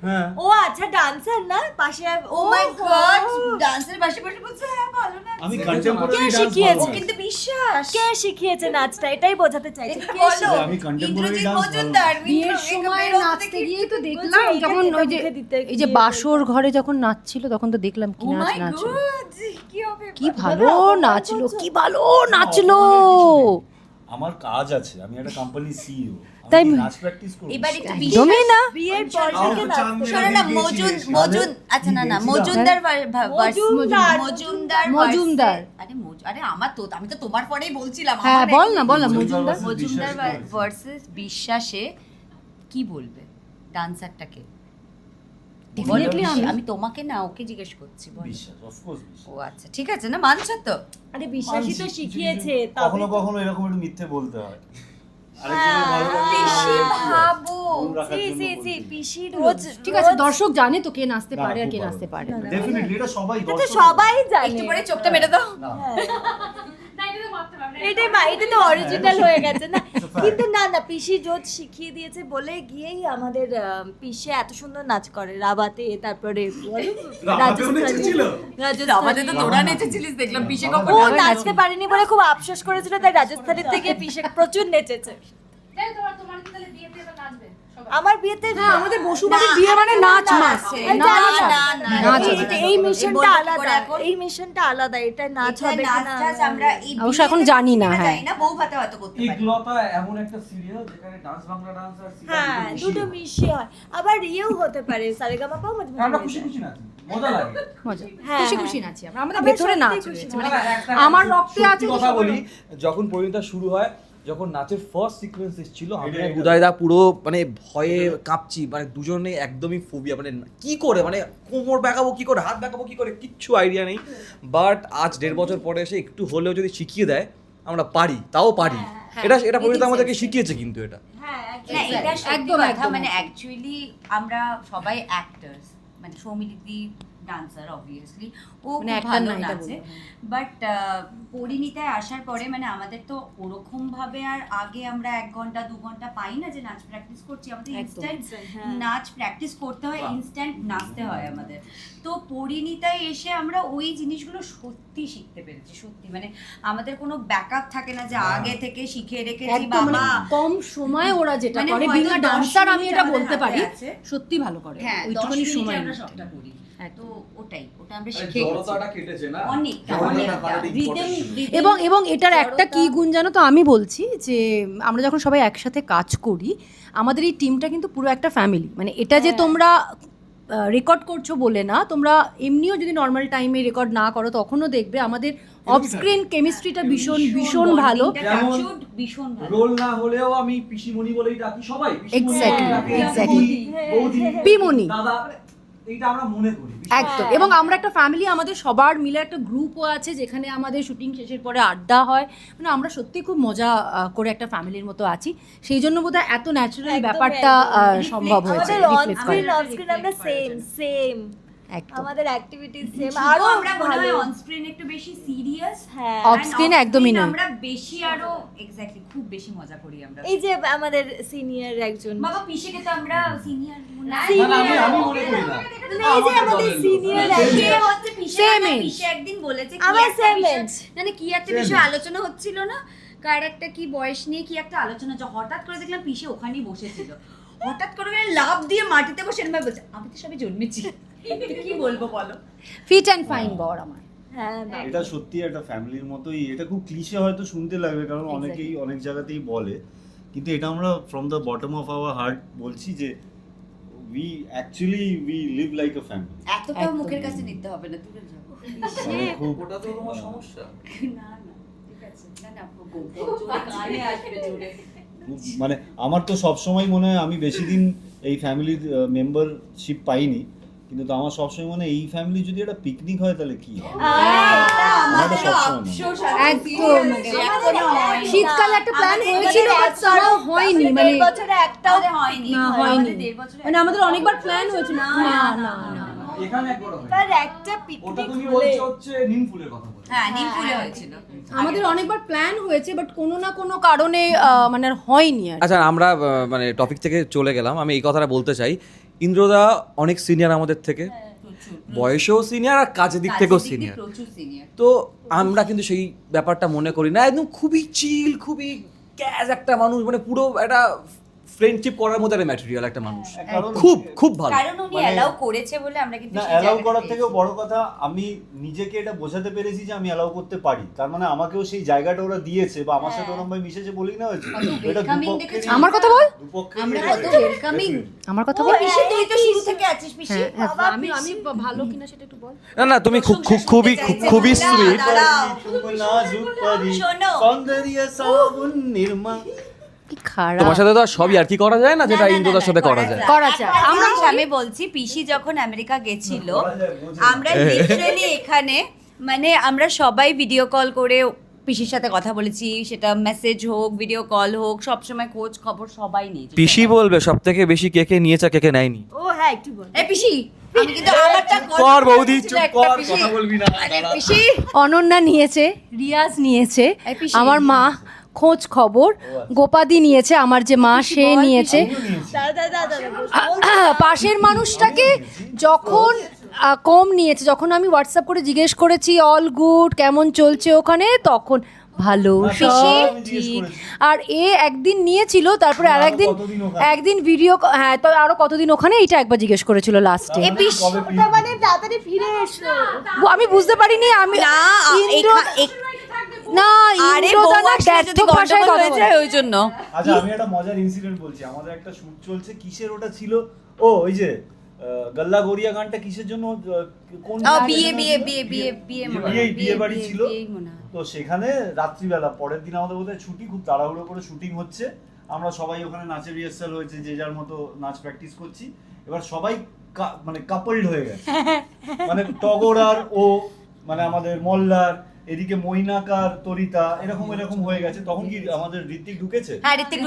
[SPEAKER 6] হ্যাঁ
[SPEAKER 9] ও আচ্ছা ডান্সার না পাশে
[SPEAKER 1] ও মাই গড ডান্সের পাশে বসে বলছে হ্যাঁ ভালো না।
[SPEAKER 6] আমি
[SPEAKER 9] কে
[SPEAKER 6] কন্টেম্পোরারি ডান্স
[SPEAKER 9] শিখিয়েছে?
[SPEAKER 1] ও কিন্তু বিশ্বাস
[SPEAKER 9] কে শিখিয়েছে নাচটা, এটাই বোঝাতে চাইছি
[SPEAKER 1] এটা
[SPEAKER 9] কে
[SPEAKER 1] বলো।
[SPEAKER 6] আমি contemporary
[SPEAKER 1] ইন্দ্রজিৎ
[SPEAKER 6] dance
[SPEAKER 1] মজুমদার,
[SPEAKER 4] বিয়ের
[SPEAKER 1] মিত্র,
[SPEAKER 4] সময়
[SPEAKER 1] বেরোতে
[SPEAKER 4] নাচতে
[SPEAKER 1] দেখি-
[SPEAKER 4] গিয়েই তো দেখলাম
[SPEAKER 9] বলছি, এইটা
[SPEAKER 4] যখন ওই যে
[SPEAKER 9] মুখে দিতে
[SPEAKER 4] এই যে
[SPEAKER 9] গিয়ে
[SPEAKER 4] বাসর ঘরে যখন নাচছিল তখন তো দেখলাম কি
[SPEAKER 1] Oh
[SPEAKER 4] নাচ
[SPEAKER 1] my
[SPEAKER 4] নাচলো
[SPEAKER 1] God, কি হবে?
[SPEAKER 4] কি ভালো নাচলো কি ভালো নাচলো
[SPEAKER 6] আমার কাজ আছে, আমি একটা কোম্পানি সিইও,
[SPEAKER 4] তাই
[SPEAKER 6] আমি নাচ প্র্যাকটিস করি।
[SPEAKER 1] এবার একটু
[SPEAKER 4] একদমই না
[SPEAKER 9] বিয়ের পর
[SPEAKER 8] তাও
[SPEAKER 9] থেকে
[SPEAKER 8] তো চাঁদ
[SPEAKER 9] নাচতে
[SPEAKER 8] মেরে
[SPEAKER 1] শোনো না
[SPEAKER 8] গিয়েছিলিস।
[SPEAKER 1] আচ্ছা না না
[SPEAKER 6] গেছিলাম।
[SPEAKER 1] মজুমদার
[SPEAKER 9] মজুমদার।
[SPEAKER 4] মজুমদার।
[SPEAKER 1] আরে আমার তো আমি তো তোমার পরেই বলছিলাম
[SPEAKER 4] হ্যাঁ
[SPEAKER 1] আমার
[SPEAKER 4] বল না
[SPEAKER 1] একদম-
[SPEAKER 4] বল না
[SPEAKER 6] মজুমদার
[SPEAKER 4] মজুমদার
[SPEAKER 1] মজুমদার
[SPEAKER 6] বিশ্বাসী বলছি।
[SPEAKER 1] ভার্সেস বিশ্বাসে কি বলবে ডান্সারটাকে?
[SPEAKER 4] Definitely
[SPEAKER 1] আমি তোমাকে না ওকে জিজ্ঞেস করছি বলো।
[SPEAKER 6] বিশ্বাস, অফকোর্স বিশ্বাস।
[SPEAKER 1] ও আচ্ছা ঠিক আছে না, মানছো তো?
[SPEAKER 9] আরে বিশ্বাসই তো
[SPEAKER 6] মানছি,
[SPEAKER 9] শিখিয়েছে
[SPEAKER 6] কখনো কখনো এরকম একটু মিথ্যে বলতে হয়। আরেকজনের ভালো লাগলে
[SPEAKER 1] পিসি ভাবো।
[SPEAKER 6] মন রাখার
[SPEAKER 9] জি
[SPEAKER 6] জন্য
[SPEAKER 9] জি
[SPEAKER 6] বলতে
[SPEAKER 9] জি
[SPEAKER 6] হয়।
[SPEAKER 9] পিসি রোজ
[SPEAKER 4] ঠিক আছে, দর্শক জানে তো কে নাচতে
[SPEAKER 6] না,
[SPEAKER 4] পারে আর
[SPEAKER 6] খুব
[SPEAKER 4] কে
[SPEAKER 6] ভালো।
[SPEAKER 4] নাচতে পারে না।
[SPEAKER 6] Definitely, এটা সবাই
[SPEAKER 9] এটা তো
[SPEAKER 6] দর্শক
[SPEAKER 9] সবাই জানে
[SPEAKER 1] একটু পরে চোখটা মেরে দাও।
[SPEAKER 6] না।
[SPEAKER 7] না এটা তো মারতে পারবে না।
[SPEAKER 9] এটা তো অরিজিনাল হয়ে গেছে না
[SPEAKER 6] It's a fact.
[SPEAKER 9] কিন্তু না পিসি রোজ শিখিয়ে দিয়েছে বলে গিয়েই আমাদের পিসে এত সুন্দর নাচ করে রাবাতে, তারপরে বলো,
[SPEAKER 8] রাবাতেও নেচেছিল?
[SPEAKER 1] আমাদের তো তোরা নেচেছিলিস দেখলাম, পিসে
[SPEAKER 9] ও
[SPEAKER 1] কখন
[SPEAKER 9] নাচতে পারেনি বলে খুব আফসোস করেছিল, তাই রাজস্থানের থেকে পিসে প্রচুর নেচেছে।
[SPEAKER 7] যাই তোমার কি তাহলে বিয়েতে এবার নাচবে সবাই?
[SPEAKER 9] আমার বিয়েতে
[SPEAKER 4] হ্যাঁ, আমাদের বসুবাড়ির বিয়ে মানে নাচ মাস। নাচ আছে।
[SPEAKER 9] এই মিশনটা
[SPEAKER 1] বলবো কি করে
[SPEAKER 9] আলাদা,
[SPEAKER 1] এখন?
[SPEAKER 9] এই মিশনটা আলাদা, এটা নাচ
[SPEAKER 1] এটা
[SPEAKER 9] হবে
[SPEAKER 1] নাচ
[SPEAKER 9] কিনা
[SPEAKER 1] টাচ আমরা এই
[SPEAKER 4] অবশ্য এখন
[SPEAKER 1] বিয়েতে
[SPEAKER 4] জানি না,
[SPEAKER 1] কিনা
[SPEAKER 4] হ্যাঁ।
[SPEAKER 1] জানি না, বউ ভাতে হয়তো করতে পারি।
[SPEAKER 5] ইগলতা এমন একটা সিরিয়াল যেখানে ডান্স বাংলা ডান্স আর
[SPEAKER 9] হ্যাঁ দুটো মিশিয়ে হয়, আবার ইয়েও হতে পারে সারেগামাপাও মাঝে মাঝে
[SPEAKER 5] আমরা
[SPEAKER 9] হয়ে
[SPEAKER 5] খুশি
[SPEAKER 9] যায়।
[SPEAKER 5] খুশি নাচি, মজা লাগে।
[SPEAKER 4] মজা,
[SPEAKER 9] হ্যাঁ,
[SPEAKER 4] খুশি
[SPEAKER 9] হ্যাঁ।
[SPEAKER 4] খুশি নাচি আমরা, আমাদের
[SPEAKER 9] আমরা
[SPEAKER 4] ভেতরে
[SPEAKER 9] সত্যি
[SPEAKER 4] নাচ
[SPEAKER 9] খুশি
[SPEAKER 4] রয়েছে। মানে
[SPEAKER 5] একটা
[SPEAKER 4] আমার
[SPEAKER 5] সত্যি
[SPEAKER 4] রক্তে আছে তো
[SPEAKER 5] কথা
[SPEAKER 4] সবার
[SPEAKER 5] বলি, যখন পরিণীতা শুরু হয়, যখন নাচের ফার্স্ট সিকোয়েন্স এসেছিল, আমি আর উদয়দা পুরো মানে ভয়ে কাঁপছি, মানে দুজনে একদমই ফোবিয়া, মানে কি করে, মানে কোমর বেঁকাবো কি করে, হাত বেঁকাবো কি করে, কিচ্ছু আইডিয়া নেই। বাট আজ 1.5 বছর পরে এসে একটু হলেও যদি শিখিয়ে দেয়, আমরা পারি, তাও পারি। এটা পরিণীতা আমাদেরকে শিখিয়েছে কিন্তু এটা।
[SPEAKER 9] হ্যাঁ
[SPEAKER 1] না
[SPEAKER 9] একদম।
[SPEAKER 1] এটা সত্যি
[SPEAKER 4] একদম,
[SPEAKER 1] কথা,
[SPEAKER 4] একদম।
[SPEAKER 1] মানে অ্যাকচুয়ালি আমরা সবাই অ্যাক্টরস, মানে সৌমিলিদি ডান্সার অবভিয়াসলি, ও
[SPEAKER 4] মানে
[SPEAKER 1] খুব
[SPEAKER 4] actor
[SPEAKER 1] ভালো
[SPEAKER 4] না, এটা
[SPEAKER 1] নাচে,
[SPEAKER 4] বলবো।
[SPEAKER 1] বাট পরিণীতায় আসার পরে মানে আমাদের তো ওরকম ভাবে আর আগে আমরা 1 ঘন্টা 2 ঘন্টা পাই না যে নাচ প্র্যাকটিস করছি, আমাদের
[SPEAKER 4] একদম,
[SPEAKER 1] ইনস্ট্যান্ট
[SPEAKER 9] হ্যাঁ।
[SPEAKER 1] নাচ প্র্যাকটিস করতে হয়, ইনস্ট্যান্ট নাচতে হয় আমাদের। তো পরিণীতায় এসে আমরা ওই জিনিসগুলো সত্যি শিখতে পেরেছি, সত্যি মানে আমাদের কোনো ব্যাকআপ থাকে না যে আগে থেকে শিখে রেখেছি
[SPEAKER 4] একদম, মানে
[SPEAKER 1] বাবা।
[SPEAKER 4] কম সময়ে ওরা যেটা
[SPEAKER 1] মানে
[SPEAKER 4] করে,
[SPEAKER 1] হয়তো
[SPEAKER 4] বিনা
[SPEAKER 1] 10
[SPEAKER 4] ডান্সার আমি
[SPEAKER 1] মিনিট
[SPEAKER 4] এটা
[SPEAKER 1] আমাদের
[SPEAKER 4] বলতে
[SPEAKER 1] হাতে
[SPEAKER 4] পারি,
[SPEAKER 1] আছে।
[SPEAKER 4] সত্যি ভালো করে
[SPEAKER 1] হ্যাঁ, 10
[SPEAKER 4] ওইটুখানি
[SPEAKER 1] মিনিটে
[SPEAKER 4] সময়
[SPEAKER 1] আমরা সবটা করি। তো ওটা আমরা শিখে গেছি
[SPEAKER 5] জড়তাটা কেটেছে না?
[SPEAKER 1] অনেকটা,
[SPEAKER 8] জড়তাটা
[SPEAKER 1] অনেকটা।
[SPEAKER 8] কাটাটা
[SPEAKER 1] Rhythm, rhythm,
[SPEAKER 4] এবং এটার একটা কি
[SPEAKER 1] জড়তা।
[SPEAKER 4] গুণ জানো তো, আমি বলছি যে আমরা যখন সবাই একসাথে কাজ করি, আমাদের এই টিমটা কিন্তু পুরো একটা ফ্যামিলি। মানে এটা যে তোমরা রেকর্ড করছো বলে না, তোমরা এমনিও যদি নর্মাল টাইমে রেকর্ড না করো তখনও দেখবে আমাদের অফ স্ক্রিন কেমিস্ট্রিটা ভীষণ ভীষণ ভালো।
[SPEAKER 1] bonding টা
[SPEAKER 5] যেমন
[SPEAKER 1] touch wood ভীষণ ভালো।
[SPEAKER 5] রোল না হলেও আমি পিসিমণি বলেই ডাকি সবাই, পিসিমণি
[SPEAKER 4] Exactly,
[SPEAKER 5] বলেই ডাকি,
[SPEAKER 4] exactly.
[SPEAKER 5] বৌদি,
[SPEAKER 4] পিমনি
[SPEAKER 5] দাদা, এইটা আমরা মনে করি।
[SPEAKER 4] একদম। এবং আমরা একটা ফ্যামিলি, আমাদের সবার মিলে একটা গ্রুপও আছে যেখানে আমাদের শুটিং শেষের পরে আড্ডা হয়। মানে আমরা সত্যি খুব মজা করে একটা ফ্যামিলির মতো আছি, সেই জন্য বোধহয় এত ন্যাচারাল
[SPEAKER 9] একদম,
[SPEAKER 4] ব্যাপারটা
[SPEAKER 9] একদম।
[SPEAKER 4] সম্ভব হয়েছে।
[SPEAKER 9] আমাদের অন
[SPEAKER 4] reflect করে।
[SPEAKER 9] স্ক্রিন অফ স্ক্রিন আমরা সেম
[SPEAKER 4] একদম।
[SPEAKER 9] আমাদের অ্যাক্টিভিটি সেম,
[SPEAKER 1] শুধু
[SPEAKER 9] আরো
[SPEAKER 1] আমরা মনে
[SPEAKER 9] ভালো।
[SPEAKER 1] হয় অন স্ক্রিন একটু বেশি সিরিয়াস,
[SPEAKER 9] হ্যাঁ
[SPEAKER 4] Off screen একদমই নয়।
[SPEAKER 1] আমরা বেশি আরো এক্স্যাক্টলি খুব বেশি মজা করি আমরা।
[SPEAKER 9] এই যে আমাদের সিনিয়র একজন,
[SPEAKER 1] বাবা পিসেকে তো আমরা সিনিয়র
[SPEAKER 5] না, আমি মনে করি না।
[SPEAKER 9] এই যে আমাদের সিনিয়র
[SPEAKER 4] Same age.
[SPEAKER 1] পিসে একদিন বলেছে কি
[SPEAKER 9] আমার
[SPEAKER 1] একটা
[SPEAKER 9] same
[SPEAKER 1] বিষয়-
[SPEAKER 9] age।
[SPEAKER 1] মানে কি একটা বিষয় আলোচনা হচ্ছিল না, কার একটা কি বয়স নিয়ে কি একটা আলোচনা, যে হঠাৎ করে দেখলাম পিসে ওখানেই বসেছিল, হঠাৎ করে লাভ দিয়ে মাটিতে বসে এরকম বলছে আমি তো সবে জন্মেছি। কি বলবো বলো?
[SPEAKER 4] ফিট অ্যান্ড ফাইন বর আমার।
[SPEAKER 9] হ্যাঁ
[SPEAKER 6] এটা সত্যি একটা ফ্যামিলির মতোই। এটা খুব ক্লিশে হয়তো শুনতে লাগবে, কারণ অনেকেই অনেক জায়গাতেই বলে, কিন্তু এটা আমরা from the bottom of our heart বলছি যে we live like a family.
[SPEAKER 1] এতটা মুখের কাছে নিতে হবে না, দূরে যাবো।
[SPEAKER 6] খুব
[SPEAKER 5] ওটা তো তোমার সমস্যা।
[SPEAKER 1] না না ঠিক আছে, না না জোরে কানে আসবে জোরে।
[SPEAKER 6] মানে আমার তো সবসময় মনে হয়, আমি বেশি দিন এই ফ্যামিলির মেম্বারশিপ পাইনি, কিন্তু তো আমার সবসময় মনে হয় এই ফ্যামিলি যদি একটা পিকনিক হয় তাহলে কি হয়। আমাদের সবসময় মনে হয়।
[SPEAKER 4] একদম। শীতকালে একটা প্ল্যান হয়েছিল বাট তারাও হয়নি, মানে
[SPEAKER 9] বছরে একটাও
[SPEAKER 1] আমাদের হয়নি,
[SPEAKER 4] না,
[SPEAKER 1] আমাদের
[SPEAKER 4] হয়নি।
[SPEAKER 1] 1.5 বছরে
[SPEAKER 4] মানে আমাদের অনেকবার প্ল্যান হয়েছিল, না না না।
[SPEAKER 5] এখানে একবার হয়।
[SPEAKER 9] তার একটা
[SPEAKER 5] ওটা
[SPEAKER 9] পিকনিক
[SPEAKER 5] তুমি
[SPEAKER 9] হলে
[SPEAKER 5] বলছো হচ্ছে নিম ফুলের কথা বলে।
[SPEAKER 1] হ্যাঁ নিমফুলে হয়েছিল।
[SPEAKER 4] আমাদের অনেকবার প্ল্যান হয়েছে বাট কোনো না কোনো কারণে মানে আর হয়নি আর।
[SPEAKER 5] আচ্ছা, আমরা মানে টপিক থেকে চলে গেলাম। আমি এই কথাটা বলতে চাই, ইন্দ্রদা অনেক সিনিয়র আমাদের থেকে, বয়সেও সিনিয়র আর কাজের দিক থেকেও সিনিয়র।
[SPEAKER 1] প্রচুর সিনিয়র।
[SPEAKER 5] তো আমরা কিন্তু সেই ব্যাপারটা মনে করি না, একদম খুবই চিল, খুবই ক্যাজ একটা মানুষ, মানে পুরো একটা ফ্রেন্ডশিপ করার মতো একটা ম্যাটেরিয়াল একটা মানুষ,
[SPEAKER 6] কারণ
[SPEAKER 5] খুব ভালো।
[SPEAKER 1] কারণ উনি
[SPEAKER 6] মানে-
[SPEAKER 1] অ্যালাউ করেছে বলে আমরা কিন্তু
[SPEAKER 6] না,
[SPEAKER 1] সেই
[SPEAKER 6] অ্যালাউ
[SPEAKER 1] জায়গাটা
[SPEAKER 6] করার
[SPEAKER 1] পেয়েছি।
[SPEAKER 6] থেকেও বড় কথা, আমি নিজেকে এটা বোঝাতে পেরেছি যে আমি অ্যালাউ করতে পারি। তার মানে আমাকেও সেই জায়গাটা ওরা দিয়েছে, বা আমার সাথে ওরকম ভাবে মিশেছে বলেই না হয়েছে।
[SPEAKER 1] কত
[SPEAKER 6] এটা
[SPEAKER 1] welcoming
[SPEAKER 6] দুপক্ষেরই-
[SPEAKER 1] দেখেছো?
[SPEAKER 4] আমার কথা বল।
[SPEAKER 6] দুপক্ষেরই
[SPEAKER 1] আমরা
[SPEAKER 6] ব্যাপার।
[SPEAKER 1] কত welcoming।
[SPEAKER 4] আমার কথা
[SPEAKER 1] ও
[SPEAKER 4] বল।
[SPEAKER 1] পিসি তুই তো শুরু থেকে আছিস পিসি।
[SPEAKER 4] হ্যাঁ, আমি ভালো কিনা সেটা একটু বল।
[SPEAKER 5] না তুমি খুবই
[SPEAKER 1] না,
[SPEAKER 5] সুইট।
[SPEAKER 1] দাঁড়াও।
[SPEAKER 6] तुम नाजुक परी
[SPEAKER 1] শোনো।
[SPEAKER 6] सौंदर्य साबुन निर्मा
[SPEAKER 4] কি খারাপ
[SPEAKER 5] তোমার সাথে তো আর সবই আর কি করা যায় না যেটা ইন্দ্রদার সাথে করা যায়।
[SPEAKER 4] করা যায়।
[SPEAKER 1] আমি বলছি পিসি যখন আমেরিকা গেছিল
[SPEAKER 6] বলা যায়, বোঝে।
[SPEAKER 1] আমরা লিটারালি এখানে মানে আমরা সবাই ভিডিও কল করে পিসির সাথে কথা বলেছি, সেটা মেসেজ হোক ভিডিও কল হোক, সব সময় খোঁজ খবর সবাই নিয়েছি।
[SPEAKER 5] পিসি বলবে সব থেকে বেশি কে কে নিয়েছে কে কে নেয়নি।
[SPEAKER 9] ও হ্যাঁ একটু বল।
[SPEAKER 1] এই পিসি আমি কিন্তু আমারটা
[SPEAKER 5] কর বৌদি চুপ
[SPEAKER 1] একটা
[SPEAKER 5] কর,
[SPEAKER 1] পিসি।
[SPEAKER 5] কথা বলবি না।
[SPEAKER 1] আরে পিসি
[SPEAKER 4] অনন্যা নিয়েছে, রিয়াজ নিয়েছে,
[SPEAKER 1] এই পিসি।
[SPEAKER 4] আমার মা খোঁজ খবর, গোপাদি নিয়েছে, আমার যে মা সে নিয়েছে। পাশের মানুষটাকে যখন কম নিয়েছে, যখন আমি হোয়াটসঅ্যাপ করে জিজ্ঞেস করেছি অল গুড কেমন চলছে ওখানে, তখন ভালো
[SPEAKER 6] পিসি?
[SPEAKER 4] সব
[SPEAKER 6] আমি জিজ্ঞেস
[SPEAKER 4] ঠিক।
[SPEAKER 6] করেছি।
[SPEAKER 4] আর একদিন নিয়েছিল, তারপরে আর
[SPEAKER 6] আরো
[SPEAKER 4] একদিন
[SPEAKER 6] কতদিন ওখানে?
[SPEAKER 4] একদিন ভিডিও, হ্যাঁ তো আরো কতদিন ওখানে, এটা একবার জিজ্ঞেস করেছিল লাস্টে।
[SPEAKER 6] তাহলে
[SPEAKER 1] পিসি,
[SPEAKER 6] কবে
[SPEAKER 9] ওটা মানে তাড়াতাড়ি ফিরে এসো।
[SPEAKER 4] আমি বুঝতে পারিনি আমি
[SPEAKER 1] না
[SPEAKER 4] না
[SPEAKER 1] আরে
[SPEAKER 4] ইন্দ্রদা
[SPEAKER 1] বউ
[SPEAKER 4] না
[SPEAKER 1] আসলে যদি
[SPEAKER 4] ব্যর্থ ভাষায়
[SPEAKER 1] গন্ডগোল
[SPEAKER 4] কথা
[SPEAKER 1] হয়ে
[SPEAKER 4] বলে।
[SPEAKER 1] যায় ওই জন্য।
[SPEAKER 6] আচ্ছা আমি একটা মজার ইনসিডেন্ট বলছি। আমাদের একটা শুট চলছে, কিসের ওটা ছিল, ও ওই যে গল্লা গড়িয়া গানটা কিসের জন্য, কোন
[SPEAKER 1] ও বিয়ে বিয়ে বিয়ে বিয়ে বিয়ে মনে হয়,
[SPEAKER 6] বিয়ে বাড়ি ছিল।
[SPEAKER 1] বিয়েই মনে হয়।
[SPEAKER 6] তো সেখানে রাত্রিবেলা পরের দিন আমাদের বোধহয় ছুটি, খুব তাড়াহুড়ো করে শুটিং হচ্ছে, আমরা সবাই ওখানে নাচের রিহার্সাল হয়েছে, যে যার মতো নাচ প্র্যাকটিস করছি। এবার সবাই মানে কাপলড হয়ে গেছে, মানে টগর আর ও, মানে আমাদের মল্লার, এদিকে মৈনাকার তরিতা, এরকম এরকম হয়ে গেছে। তখন কি আমাদের ঋত্বিক ঢুকেছে?
[SPEAKER 1] হ্যাঁ ঋত্বিক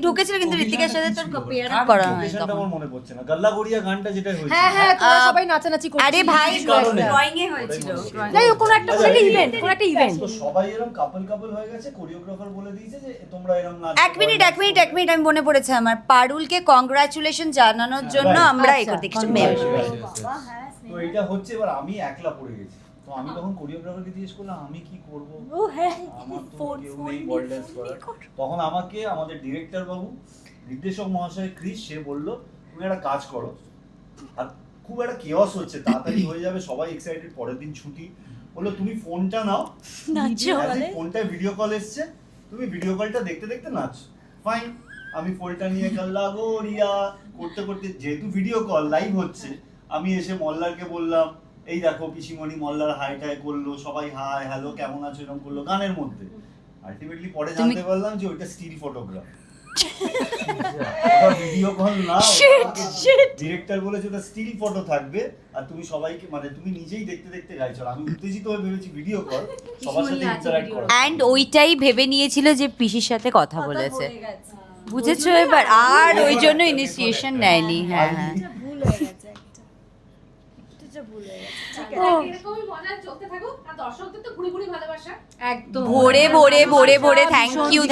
[SPEAKER 1] ঢুকেছিল কিন্তু ঋত্বিকের সাথে তোর পেয়ার আপ করা হয়
[SPEAKER 6] লোকেশনটা
[SPEAKER 1] তখন।
[SPEAKER 6] আমার মনে পড়ছে না। গল্লা গড়িয়া গানটা যেটা হয়েছে,
[SPEAKER 4] হ্যাঁ হ্যাঁ তোরা সবাই নাচানাচি করছিস।
[SPEAKER 1] আরে ভাই
[SPEAKER 6] কারণে?
[SPEAKER 1] ড্রয়িং এ হয়েছিল।
[SPEAKER 4] যাই হোক, কোনো একটা ইভেন্ট, কোনো একটা ইভেন্ট।
[SPEAKER 6] তো সবাই এরকম কাপল হয়ে গেছে, কোরিওগ্রাফার বলে দিয়েছে যে তোমরা এরকম নাচ।
[SPEAKER 1] এক মিনিট আমি মনে পড়েছে আমার, পারুলকে কংগ্রাচুলেশন জানানোর জন্য
[SPEAKER 6] Right.
[SPEAKER 1] আমরা এই
[SPEAKER 4] আচ্ছা,
[SPEAKER 1] করতে কিছু
[SPEAKER 6] তো এটা হচ্ছে, এবার আমি একলা পড়ে গেছি। তো আমি তখন কোরিওগ্রাফারকে জিজ্ঞেস করলাম আমি কি করব,
[SPEAKER 9] ও হ্যাঁ
[SPEAKER 6] আমার তো কেউ নেই বল ড্যান্স করার। তখন আমাকে আমাদের ডিরেক্টর বাবু, নির্দেশক মহাশয় ক্রিস, সে বলল তুমি একটা কাজ করো, আর খুব একটা কেওয়াস হচ্ছে, তাড়াতাড়ি হয়ে যাবে, সবাই এক্সাইটেড, পরের দিন ছুটি। বললো তুমি ফোনটা নাও, ফোনটায় ভিডিও কল এসছে, তুমি ভিডিও কলটা দেখতে দেখতে নাচ। ফাইন, আমি ফোনটা নিয়ে গল্লা গড়িয়া করতে করতে, যেহেতু ভিডিও কল লাইভ হচ্ছে, আমি এসে মল্লারকে বললাম এই দেখো পিসিমণি, মল্লার হাই টাই করলো, সবাই হাই হ্যালো কেমন আছো এরকম করলো গানের মধ্যে। আলটিমেটলি পরে জানতে পারলাম যে ওইটা স্টিল ফটোগ্রাফ, ভিডিও কল না। ডিরেক্টর বলেছে ওটা স্টিল ফটো থাকবে, আর তুমি সবাইকে মানে তুমি নিজেই দেখতে দেখতে গাইছো। আমি উত্তেজিত হয়ে ভেবেছি ভিডিও কল, সবার সাথে ইন্টারঅ্যাক্ট করা।
[SPEAKER 1] এন্ড ওইটাই ভেবে নিয়েছিল যে পিসির সাথে কথা বলেছে, বুঝেছো এবার, আর ওই জন্য ইনিশিয়েশন নেয়নি। হ্যাঁ হ্যাঁ
[SPEAKER 9] ভুল হয়ে গেছে একটা ভুল হয়ে গেছে। ঠিক আছে
[SPEAKER 7] এরকমই মজা চলতে থাকুক, আর দর্শকদের তো ঘুরে ঘুরে ভালোবাসা।
[SPEAKER 4] একদম
[SPEAKER 1] ভোরে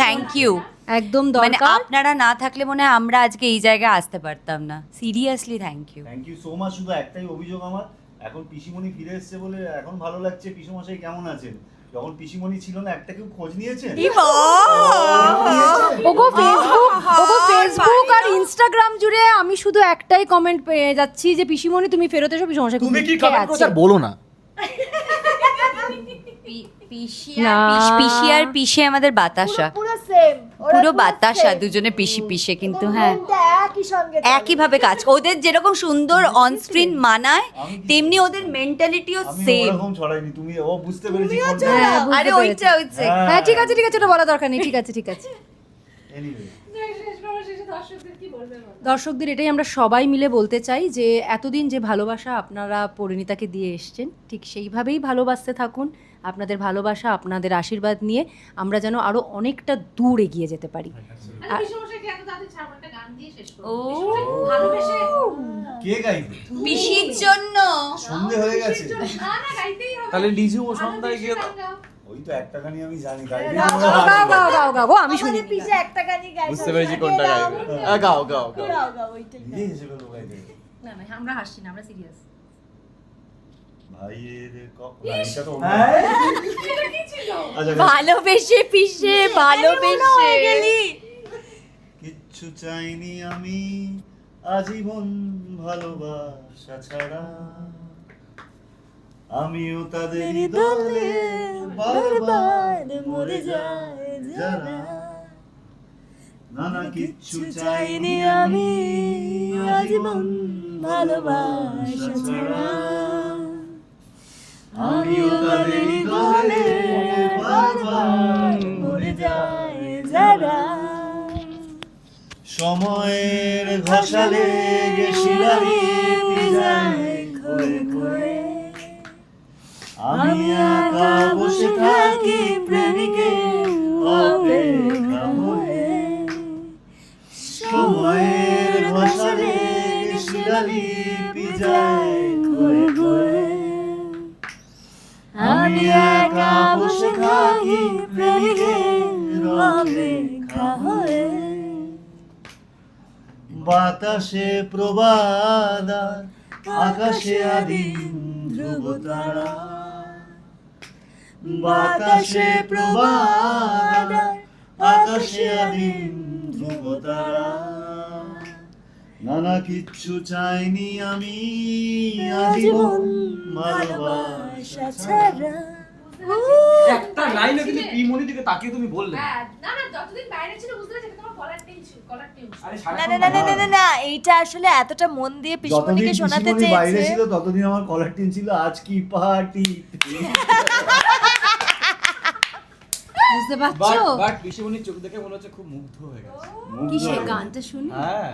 [SPEAKER 1] থ্যাংক ইউ।
[SPEAKER 4] একদম
[SPEAKER 1] মানে
[SPEAKER 4] দরকার।
[SPEAKER 1] আপনারা না থাকলে মনে হয় আমরা আজকে এই জায়গায় আসতে পারতাম না। Seriously thank you.
[SPEAKER 6] Thank you so much. শুধু একটাই অভিযোগ আমার, এখন পিসিমণি ফিরে এসেছে বলে এখন ভালো লাগছে। পিসুমশাই কেমন আছেন? যখন পিসিমণি ছিল না একটা কেউ খোঁজ নিয়েছেন?
[SPEAKER 4] ওগো ফেসবুক আর ইনস্টাগ্রাম জুড়ে আমি শুধু একটাই কমেন্ট পেয়ে যাচ্ছি যে পিসিমণি তুমি ফেরত এসো, পিসমশাই খুব
[SPEAKER 5] তুমি কি
[SPEAKER 4] দুঃখে
[SPEAKER 5] কমেন্ট
[SPEAKER 4] আছে।
[SPEAKER 5] করছো আর বলো না।
[SPEAKER 1] পিসি আর পিসে আমাদের বাতাসা,
[SPEAKER 9] পুরো সেম
[SPEAKER 1] পুরো বাতাসা, দুজনে পিসে কিন্তু হ্যাঁ
[SPEAKER 9] একই সঙ্গে
[SPEAKER 1] একই ভাবে কাজ। ওদের যেরকম সুন্দর অন স্ক্রিন মানায়, তেমনি ওদের মেন্টালিটিও
[SPEAKER 6] আমি
[SPEAKER 1] সেম।
[SPEAKER 6] ওরকম ছড়াইনি, তুমি ও বুঝতে পেরেছি।
[SPEAKER 4] হ্যাঁ, বুঝতে
[SPEAKER 1] আরে
[SPEAKER 4] পেরেছি।
[SPEAKER 1] ওইটা
[SPEAKER 4] হ্যাঁ ঠিক আছে ওটা বলা দরকার নেই, ঠিক আছে
[SPEAKER 6] এনিওয়ে
[SPEAKER 7] শেষে দর্শকদের কি বলবে বলো?
[SPEAKER 4] দর্শকদের এটাই আমরা সবাই মিলে বলতে চাই যে এতদিন যে ভালোবাসা আপনারা পরিণীতাকে দিয়ে এসছেন, ঠিক সেইভাবেই ভালোবাসতে থাকুন। আপনাদের ভালোবাসা, আপনাদের আশীর্বাদ নিয়ে আমরা যেন আরো অনেকটা দূর এগিয়ে যেতে পারি।
[SPEAKER 7] আরে বিশ্বমশাইকে এত তাড়াতাড়ি ছাড়বো, একটা গান দিয়ে শেষ করবো।
[SPEAKER 1] ও।
[SPEAKER 7] বিশ্বমশাই খুব ভালোবেসে
[SPEAKER 6] কে গাইবে?
[SPEAKER 1] পিসির জন্য
[SPEAKER 6] সন্ধে হয়ে গেছে।
[SPEAKER 7] না গাইতেই হবে।
[SPEAKER 5] তাহলে লিজু ও সন্ধ্যায় গিয়ে
[SPEAKER 7] গান গাও।
[SPEAKER 6] ওই তো একটা গানই আমি জানি, গাইবে
[SPEAKER 9] গাও,
[SPEAKER 6] তোমরা
[SPEAKER 4] গাও
[SPEAKER 6] হাসবে।
[SPEAKER 4] গাও গাও গাও গো, আমি শুনি।
[SPEAKER 9] আমাদের পিছে একটা গানই গাই।
[SPEAKER 5] বুঝতে পেরেছি কোনটা গাইবে। গাও গাও গাও।
[SPEAKER 9] গাও ওইটাই।
[SPEAKER 6] নিজেই হেসে ফেলবো গাইতে।
[SPEAKER 4] না না আমরা হাসছি না, আমরা সিরিয়াস।
[SPEAKER 6] ভাইয়ের না, এটা তো অন্য।
[SPEAKER 7] এটা কি ছিল?
[SPEAKER 6] আচ্ছা,
[SPEAKER 1] ভালোবেসে পিসে ভালোবেসে
[SPEAKER 6] কিচ্ছু চাইনি আমি আজীবন ভালোবাসা ছাড়া, আমিও তাদের দলে বারবার মরে যাই যারা। না না কিচ্ছু চাইনি আমি আজীবন ভালোবাসা ছাড়া, আমিও তাদের দলে বারবার মরে যাই যারা। সময়ের ঘষালে যে শিলালিপি যায় ক্ষয়ে ক্ষয়ে, আমি একা বসে থাকি প্রেমিকের অপেক্ষা হয়ে। সময়ের ঘষালে যে শিলালিপি যায় ক্ষয়ে ক্ষয়ে, আমি একা বসে থাকি প্রেমিকের অপেক্ষা হয়ে। বাতাসে প্রবাদ আর আকাশে আদিম ধ্রুব তারা, বাতাসে প্রবাদ আর আকাশে আদিম ধ্রুব তারা। নানা কিচ্ছু চাইনি আমি আজীবন ভালোবাসা ছাড়া।
[SPEAKER 5] একটা লাইনে কিন্তু পিমনি দিকে তাকিয়ে তুমি বললে
[SPEAKER 7] হ্যাঁ, না না, যতদিন বাইরে ছিল বুঝতে পারছি তোমার কলার টিউন ছিল, কলার টিউন।
[SPEAKER 5] আরে
[SPEAKER 9] না না না না না না না, এইটা আসলে এতটা মন দিয়ে
[SPEAKER 6] যতদিন
[SPEAKER 9] পিসমণিকে শোনাতে
[SPEAKER 6] পিসিমণি বাইরে
[SPEAKER 9] চেয়েছে।
[SPEAKER 6] ছিল ততদিন আমার কলার টিন ছিল আজ কি পার্টি।
[SPEAKER 4] বুঝতে পারছো
[SPEAKER 5] বাট পিসিমনির চোখ দেখে মনে হচ্ছে খুব মুগ্ধ হয়ে গেছে।
[SPEAKER 4] কি সে গানটা শুনি
[SPEAKER 5] হ্যাঁ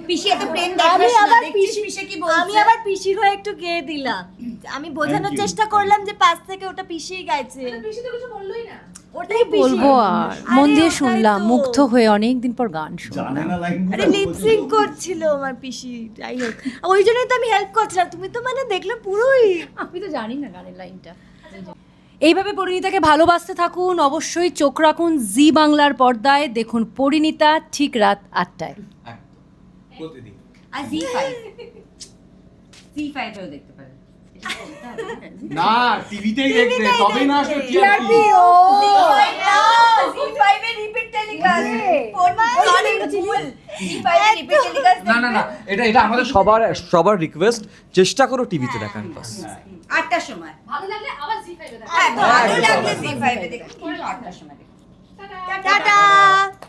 [SPEAKER 1] পিসি এত প্রেম
[SPEAKER 9] আমি
[SPEAKER 1] দেখাস না,
[SPEAKER 9] আবার
[SPEAKER 1] দেখছিস
[SPEAKER 9] পিসি-
[SPEAKER 1] পিসে কি
[SPEAKER 9] আমি
[SPEAKER 1] বলছে?
[SPEAKER 9] আবার পিসির হয়ে একটু গেয়ে দিলাম। আমি বোঝানোর
[SPEAKER 6] Thank you.
[SPEAKER 9] চেষ্টা করলাম যে পাশ থেকে ওটা পিসিই গাইছে।
[SPEAKER 7] বেশি তো কিছু বললোই না।
[SPEAKER 9] ওটাই পিসি।
[SPEAKER 4] বলবো আর মন দিয়ে শুনলাম,
[SPEAKER 9] ওটাই তো।
[SPEAKER 4] মুগ্ধ হয়ে অনেকদিন পর গান
[SPEAKER 6] জানে
[SPEAKER 4] শুনলাম।
[SPEAKER 6] না লাইন
[SPEAKER 9] আরে লিপসিং করছিল আমার পিসি, যাই হোক ওই জন্যই তো আমি হেল্প করছিলাম। তুমি তো মানে দেখলাম পুরোই।
[SPEAKER 4] আমি তো জানি না গানের লাইনটা। এইভাবে পরিণীতাকে ভালোবাসতে থাকুন, অবশ্যই চোখ রাখুন জি বাংলার পর্দায়। দেখুন পরিণীতা ঠিক রাত 8টায়।
[SPEAKER 8] প্রতিদিন
[SPEAKER 1] আর Z5 এও দেখতে পারেন।
[SPEAKER 5] না টিভিতেই দেখবে তবে না আসলে
[SPEAKER 1] Z5 এর রিপিট টেলিকাস্ট। সরি ভুল। Z5 এর রিপিট টেলিকাস্ট।
[SPEAKER 5] না না না, এটা আমাদের সবার রিকোয়েস্ট, চেষ্টা করো টিভিতে দেখার বাস।
[SPEAKER 1] 8টার সময়।
[SPEAKER 7] ভালো লাগলে আবার জি ফাইভে দেখো।
[SPEAKER 1] হ্যাঁ, ভালো লাগলে Z5 এ দেখুন, কিন্তু 8টার সময় দেখুন।
[SPEAKER 7] টাটা।
[SPEAKER 9] টাটা।